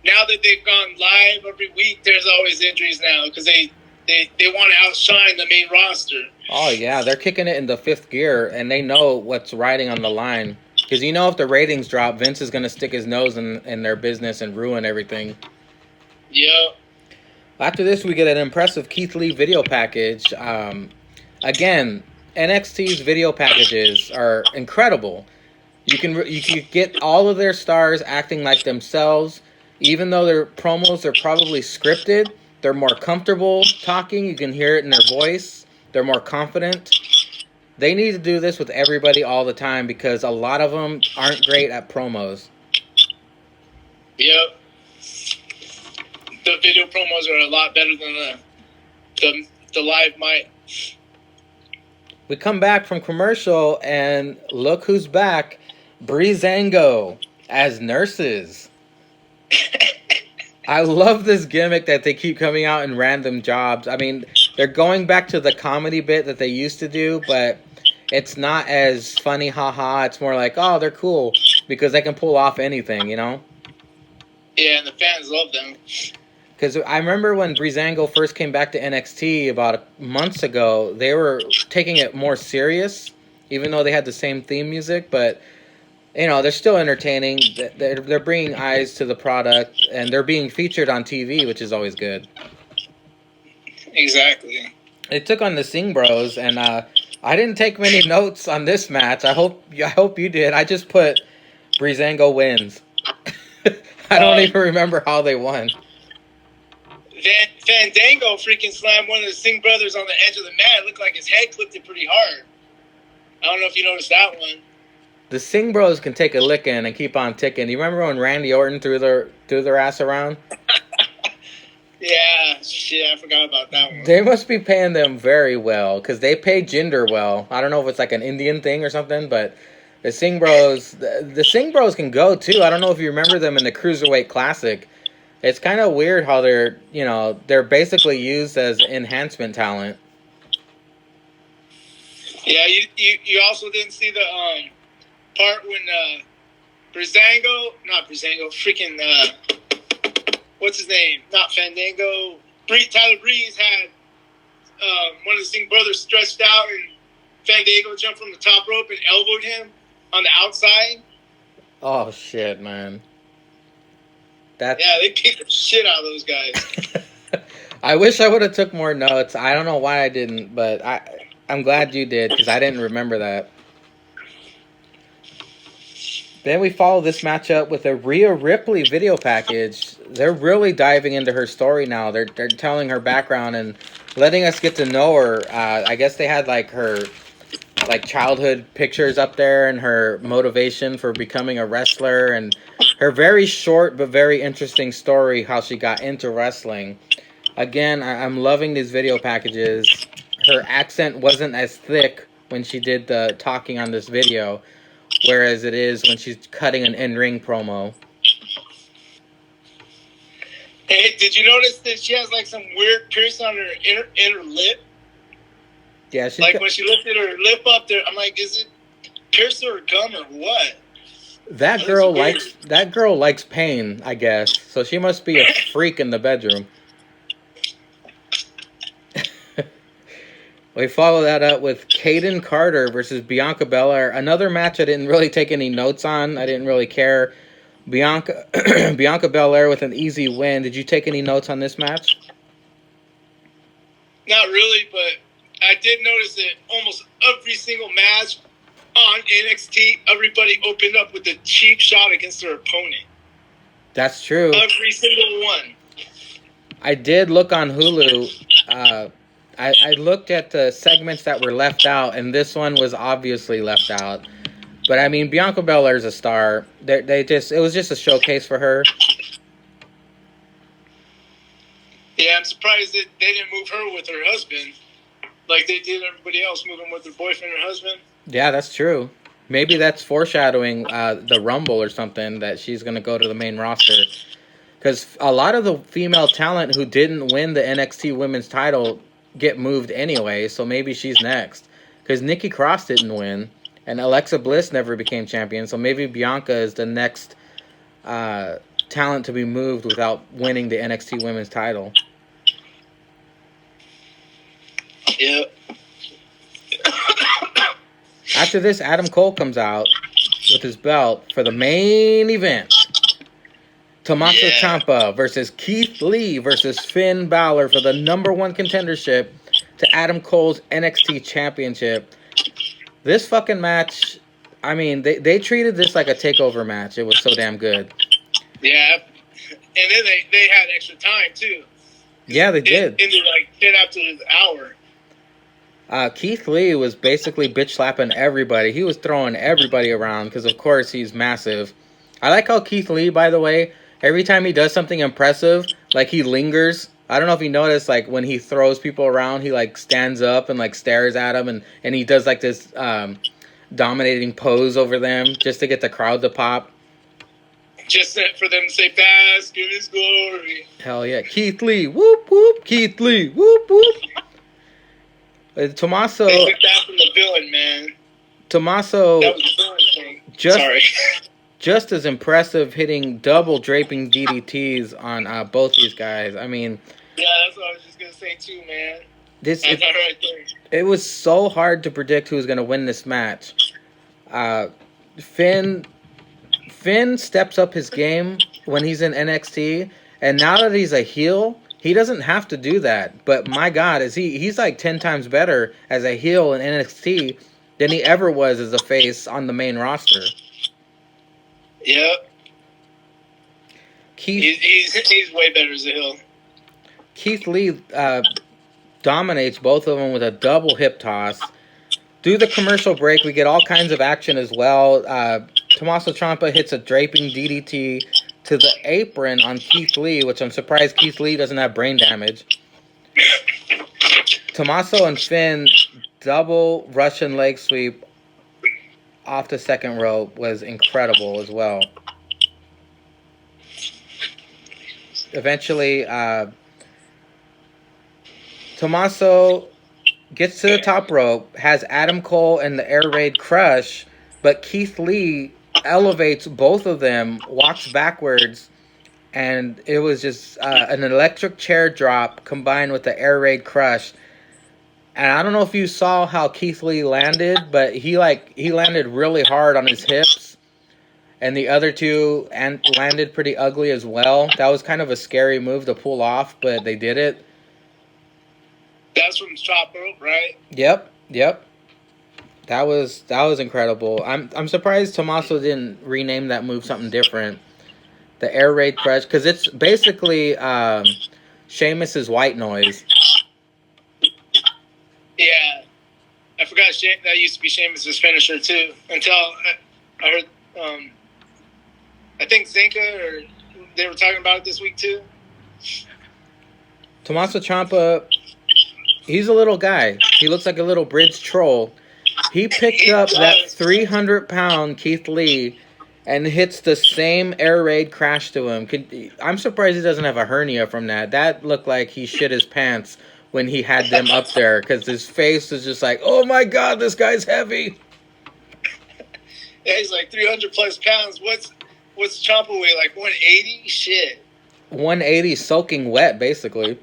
now that they've gone live every week, there's always injuries now, because they want to outshine the main roster. Oh, yeah. They're kicking it in the fifth gear, and they know what's riding on the line. Because if the ratings drop, Vince is going to stick his nose in their business and ruin everything. Yeah. After this, we get an impressive Keith Lee video package. Again, NXT's video packages are incredible. You can get all of their stars acting like themselves. Even though their promos are probably scripted, they're more comfortable talking. You can hear it in their voice. They're more confident. They need to do this with everybody all the time because a lot of them aren't great at promos. Yep. The video promos are a lot better than the live mic. We come back from commercial and look who's back. Breezango as nurses. I love this gimmick that they keep coming out in random jobs. I mean, they're going back to the comedy bit that they used to do, but it's not as funny, haha. It's more like, oh, they're cool because they can pull off anything, you know? Yeah, and the fans love them. Because I remember when Breezango first came back to NXT about months ago, they were taking it more serious, even though they had the same theme music. But, you know, they're still entertaining. They're bringing eyes to the product, and they're being featured on TV, which is always good. Exactly. They took on the Singh Bros, and I didn't take many notes on this match. I hope you did. I just put Breezango wins. I don't even remember how they won. Fandango freaking slammed one of the Singh brothers on the edge of the mat. It looked like his head clipped it pretty hard. I don't know if you noticed that one. The Singh Bros can take a licking and keep on ticking. You remember when Randy Orton threw their ass around? Yeah, shit, I forgot about that one. They must be paying them very well because they pay Jinder well. I don't know if it's like an Indian thing or something, but the Singh Bros, the Singh Bros can go too. I don't know if you remember them in the Cruiserweight Classic. It's kind of weird how they're basically used as enhancement talent. Yeah, you also didn't see the part when freaking what's his name? Not Fandango. Tyler Breeze had one of the Singh brothers stretched out, and Fandango jumped from the top rope and elbowed him on the outside. Oh shit, man! Yeah, they beat the shit out of those guys. I wish I would have took more notes. I don't know why I didn't, but I'm glad you did because I didn't remember that. Then we follow this matchup with a Rhea Ripley video package. They're really diving into her story now. They're telling her background and letting us get to know her. I guess they had her childhood pictures up there and her motivation for becoming a wrestler and her very short but very interesting story how she got into wrestling. Again, I'm loving these video packages. Her accent wasn't as thick when she did the talking on this video, whereas it is when she's cutting an in-ring promo. Hey, did you notice that she has some weird piercing on her inner lip? Yeah, she's when she lifted her lip up there, I'm like, is it pierced or gum or what? That girl likes pain, I guess. So she must be a freak in the bedroom. We follow that up with Kaden Carter versus Bianca Belair. Another match I didn't really take any notes on. I didn't really care. Bianca Belair with an easy win. Did you take any notes on this match? Not really, but I did notice that almost every single match on NXT, everybody opened up with a cheap shot against their opponent. That's true. Every single one. I did look on Hulu. I looked at the segments that were left out, and this one was obviously left out. But I mean, Bianca Belair is a star. It was just a showcase for her. Yeah, I'm surprised that they didn't move her with her husband, like they did everybody else, moving with their boyfriend or husband. Yeah, that's true. Maybe that's foreshadowing the Rumble or something that she's going to go to the main roster. Because a lot of the female talent who didn't win the NXT Women's title get moved anyway, so maybe she's next. Because Nikki Cross didn't win, and Alexa Bliss never became champion, so maybe Bianca is the next talent to be moved without winning the NXT Women's title. Yep. After this, Adam Cole comes out with his belt for the main event. Tommaso Ciampa versus Keith Lee versus Finn Balor for the #1 contendership to Adam Cole's NXT Championship. This fucking match, I mean, they treated this like a takeover match. It was so damn good. Yeah. and then they had extra time too. Yeah, they did. It ended like 10 after the hour. Keith Lee was basically bitch slapping everybody. He was throwing everybody around because, of course, he's massive. I like how Keith Lee, by the way, every time he does something impressive, like he lingers. I don't know if you noticed, like when he throws people around, he like stands up and like stares at them, and he does like this dominating pose over them just to get the crowd to pop. Just for them to say, "Fast, give his glory." Hell yeah, Keith Lee, whoop whoop, Keith Lee, whoop whoop. Tommaso. They took that from the villain, man. Tommaso. That was the villain thing. Sorry. Just as impressive, hitting double draping DDTs on both these guys. I mean, yeah, that's what I was just gonna say too, man. Right there. It was so hard to predict who was gonna win this match. Finn steps up his game when he's in NXT, and now that he's a heel, he doesn't have to do that. But my God, he's like 10 times better as a heel in NXT than he ever was as a face on the main roster. Yep. He's way better as a heel. Keith Lee dominates both of them with a double hip toss. Through the commercial break, we get all kinds of action as well. Tommaso Ciampa hits a draping DDT to the apron on Keith Lee, which I'm surprised Keith Lee doesn't have brain damage. Tommaso and Finn double Russian leg sweep off the second rope was incredible as well. Eventually, Tommaso gets to the top rope, has Adam Cole and the Air Raid crush, but Keith Lee elevates both of them, walks backwards, and it was just an electric chair drop combined with the Air Raid crush. And I don't know if you saw how Keith Lee landed, but he landed really hard on his hips, and the other two landed pretty ugly as well. That was kind of a scary move to pull off, but they did it. That's from top rope, right? Yep. That was incredible. I'm surprised Tommaso didn't rename that move something different. The Air Raid crush, because it's basically Sheamus's white noise. Yeah, I forgot that used to be Sheamus's finisher too. Until I heard, I think Zinka they were talking about it this week too. Tommaso Ciampa, he's a little guy. He looks like a little bridge troll. He picked up that 300-pound Keith Lee and hits the same air raid crash to him. I'm surprised he doesn't have a hernia from that. That looked like he shit his pants when he had them up there, because his face is just like, oh my God, this guy's heavy. Yeah, he's like 300 plus pounds. What's Ciampa weigh? Like 180? Shit. 180 soaking wet, basically.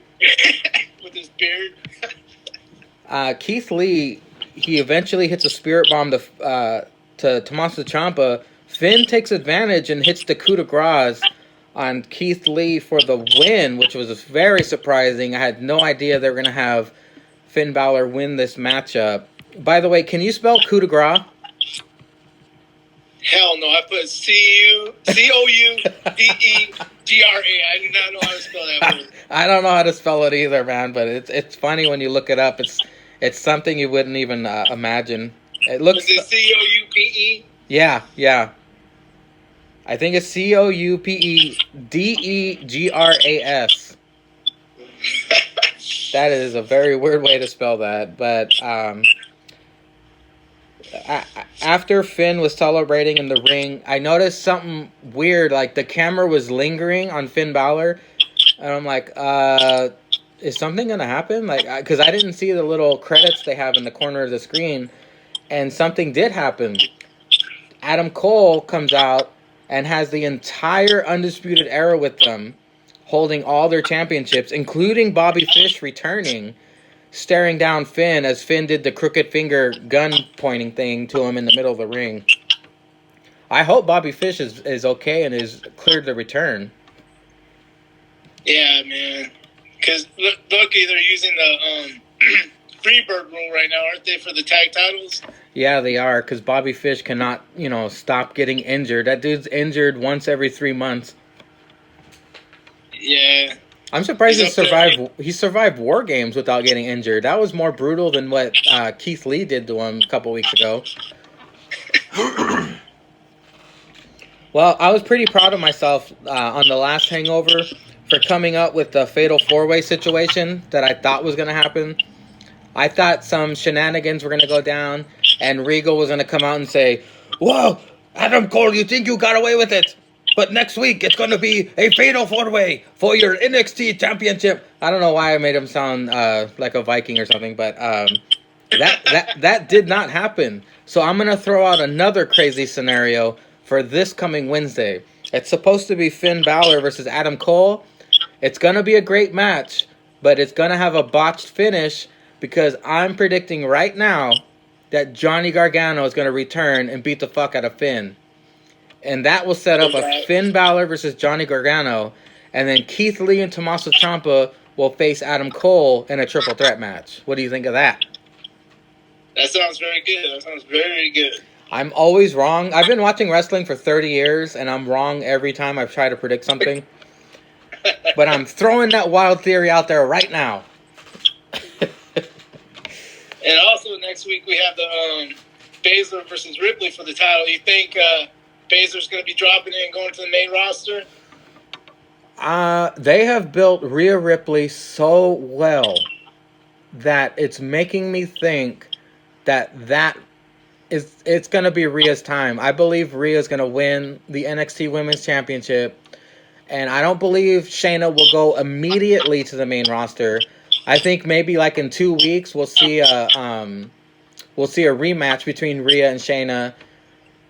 With his beard. Keith Lee, he eventually hits a spirit bomb to Tommaso Ciampa. Finn takes advantage and hits the coup de grace on Keith Lee for the win, which was very surprising. I had no idea they were going to have Finn Balor win this matchup. By the way, can you spell coup de grace? Hell no, I put Coudera. I do not know how to spell that word. I don't know how to spell it either, man, but it's funny when you look it up. It's something you wouldn't even imagine. It looks. Is it Coupe? Yeah. I think it's Coupedegrass. That is a very weird way to spell that. But after Finn was celebrating in the ring, I noticed something weird. Like the camera was lingering on Finn Balor, and I'm like, is something gonna happen? Like, because I didn't see the little credits they have in the corner of the screen, and something did happen. Adam Cole comes out and has the entire Undisputed Era with them, holding all their championships, including Bobby Fish returning, staring down Finn as Finn did the crooked finger gun pointing thing to him in the middle of the ring. I hope Bobby Fish is okay and is cleared to return. Yeah, man. Because look, they're using the Freebird rule right now, aren't they, for the tag titles? Yeah, they are, because Bobby Fish cannot, stop getting injured. That dude's injured once every 3 months. Yeah. I'm surprised He's up there. he survived War Games without getting injured. That was more brutal than what Keith Lee did to him a couple weeks ago. Well, I was pretty proud of myself on the last Hangover for coming up with the fatal four-way situation that I thought was going to happen. I thought some shenanigans were going to go down, and Regal was going to come out and say, "Whoa, Adam Cole, you think you got away with it? But next week, it's going to be a fatal four-way for your NXT championship." I don't know why I made him sound like a Viking or something, but that did not happen. So I'm going to throw out another crazy scenario for this coming Wednesday. It's supposed to be Finn Balor versus Adam Cole. It's going to be a great match, but it's going to have a botched finish because I'm predicting right now that Johnny Gargano is going to return and beat the fuck out of Finn. And that will set up a Finn Balor versus Johnny Gargano, and then Keith Lee and Tommaso Ciampa will face Adam Cole in a triple threat match. What do you think of that? That sounds very good. I'm always wrong. I've been watching wrestling for 30 years, and I'm wrong every time I've tried to predict something. But I'm throwing that wild theory out there right now. And also next week we have the Baszler versus Ripley for the title. You think Baszler's going to be dropping in and going to the main roster? They have built Rhea Ripley so well that it's making me think that it's going to be Rhea's time. I believe Rhea's going to win the NXT Women's Championship, and I don't believe Shayna will go immediately to the main roster. I think maybe like in 2 weeks we'll see a rematch between Rhea and Shayna.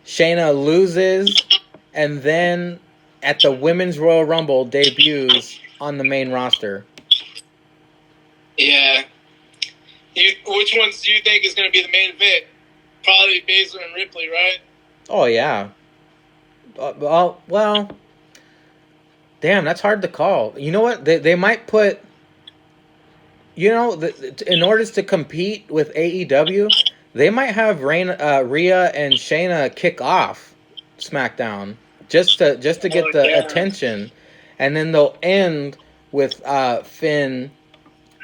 Shayna loses, and then at the Women's Royal Rumble debuts on the main roster. Yeah. Which ones do you think is going to be the main event? Probably Baszler and Ripley, right? Oh, yeah. Well, damn, that's hard to call. You know what? They might put... You know, in order to compete with AEW, they might have Rhea and Shayna kick off SmackDown just to get the attention, and then they'll end with Finn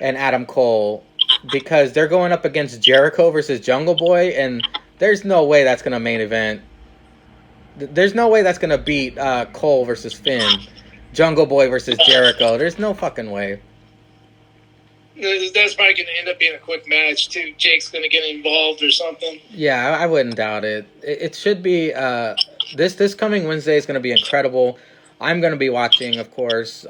and Adam Cole because they're going up against Jericho versus Jungle Boy, and there's no way that's gonna main event. There's no way that's gonna beat Cole versus Finn, Jungle Boy versus Jericho. There's no fucking way. That's probably going to end up being a quick match, too. Jake's going to get involved or something. Yeah, I wouldn't doubt it. It should be... This coming Wednesday is going to be incredible. I'm going to be watching, of course.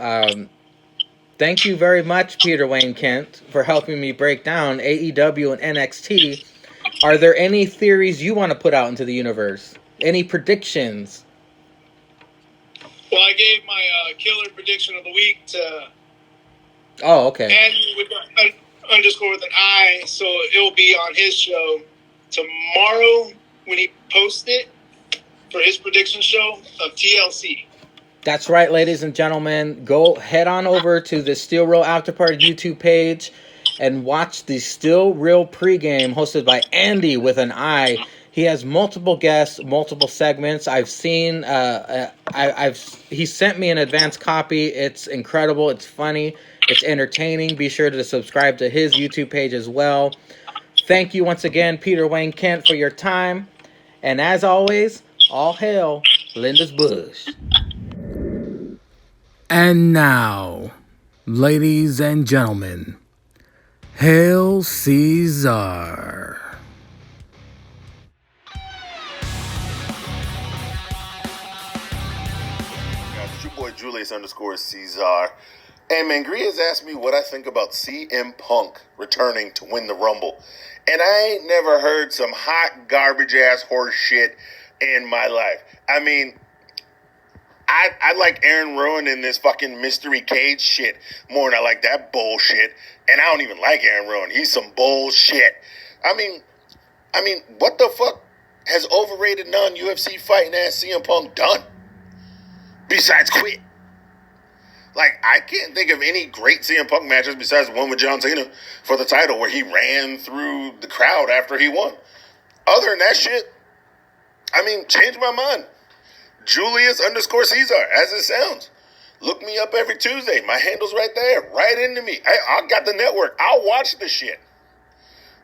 Thank you very much, PeterWayneKent, for helping me break down AEW and NXT. Are there any theories you want to put out into the universe? Any predictions? Well, I gave my killer prediction of the week to... Oh, okay. And with the underscore with an I, so it'll be on his show tomorrow when he posts it for his prediction show of TLC. That's right, ladies and gentlemen. Go head on over to the Steel Real After Party YouTube page and watch the Steel Real pregame hosted by Andi with an I. He has multiple guests, multiple segments. I've seen. He sent me an advanced copy. It's incredible. It's funny. It's entertaining. Be sure to subscribe to his YouTube page as well. Thank you once again, PeterWayneKent, for your time. And as always, all hail Linda's Bush. And now, ladies and gentlemen, hail Ceizar. It's your boy Julius _Ceizar. And Mangria has asked me what I think about CM Punk returning to win the Rumble. And I ain't never heard some hot garbage ass horse shit in my life. I mean, I like Aaron Rowan in this fucking mystery cage shit more than I like that bullshit. And I don't even like Aaron Rowan. He's some bullshit. I mean, what the fuck has overrated non-UFC fighting ass CM Punk done? Besides quit. Like, I can't think of any great CM Punk matches besides the one with John Cena for the title where he ran through the crowd after he won. Other than that shit, I mean, change my mind. Julius _Ceizar, as it sounds. Look me up every Tuesday. My handle's right there. Right into me. I got the network. I'll watch the shit.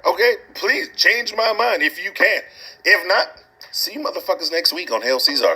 Okay? Please change my mind if you can. If not, see you motherfuckers next week on Hail Ceizar.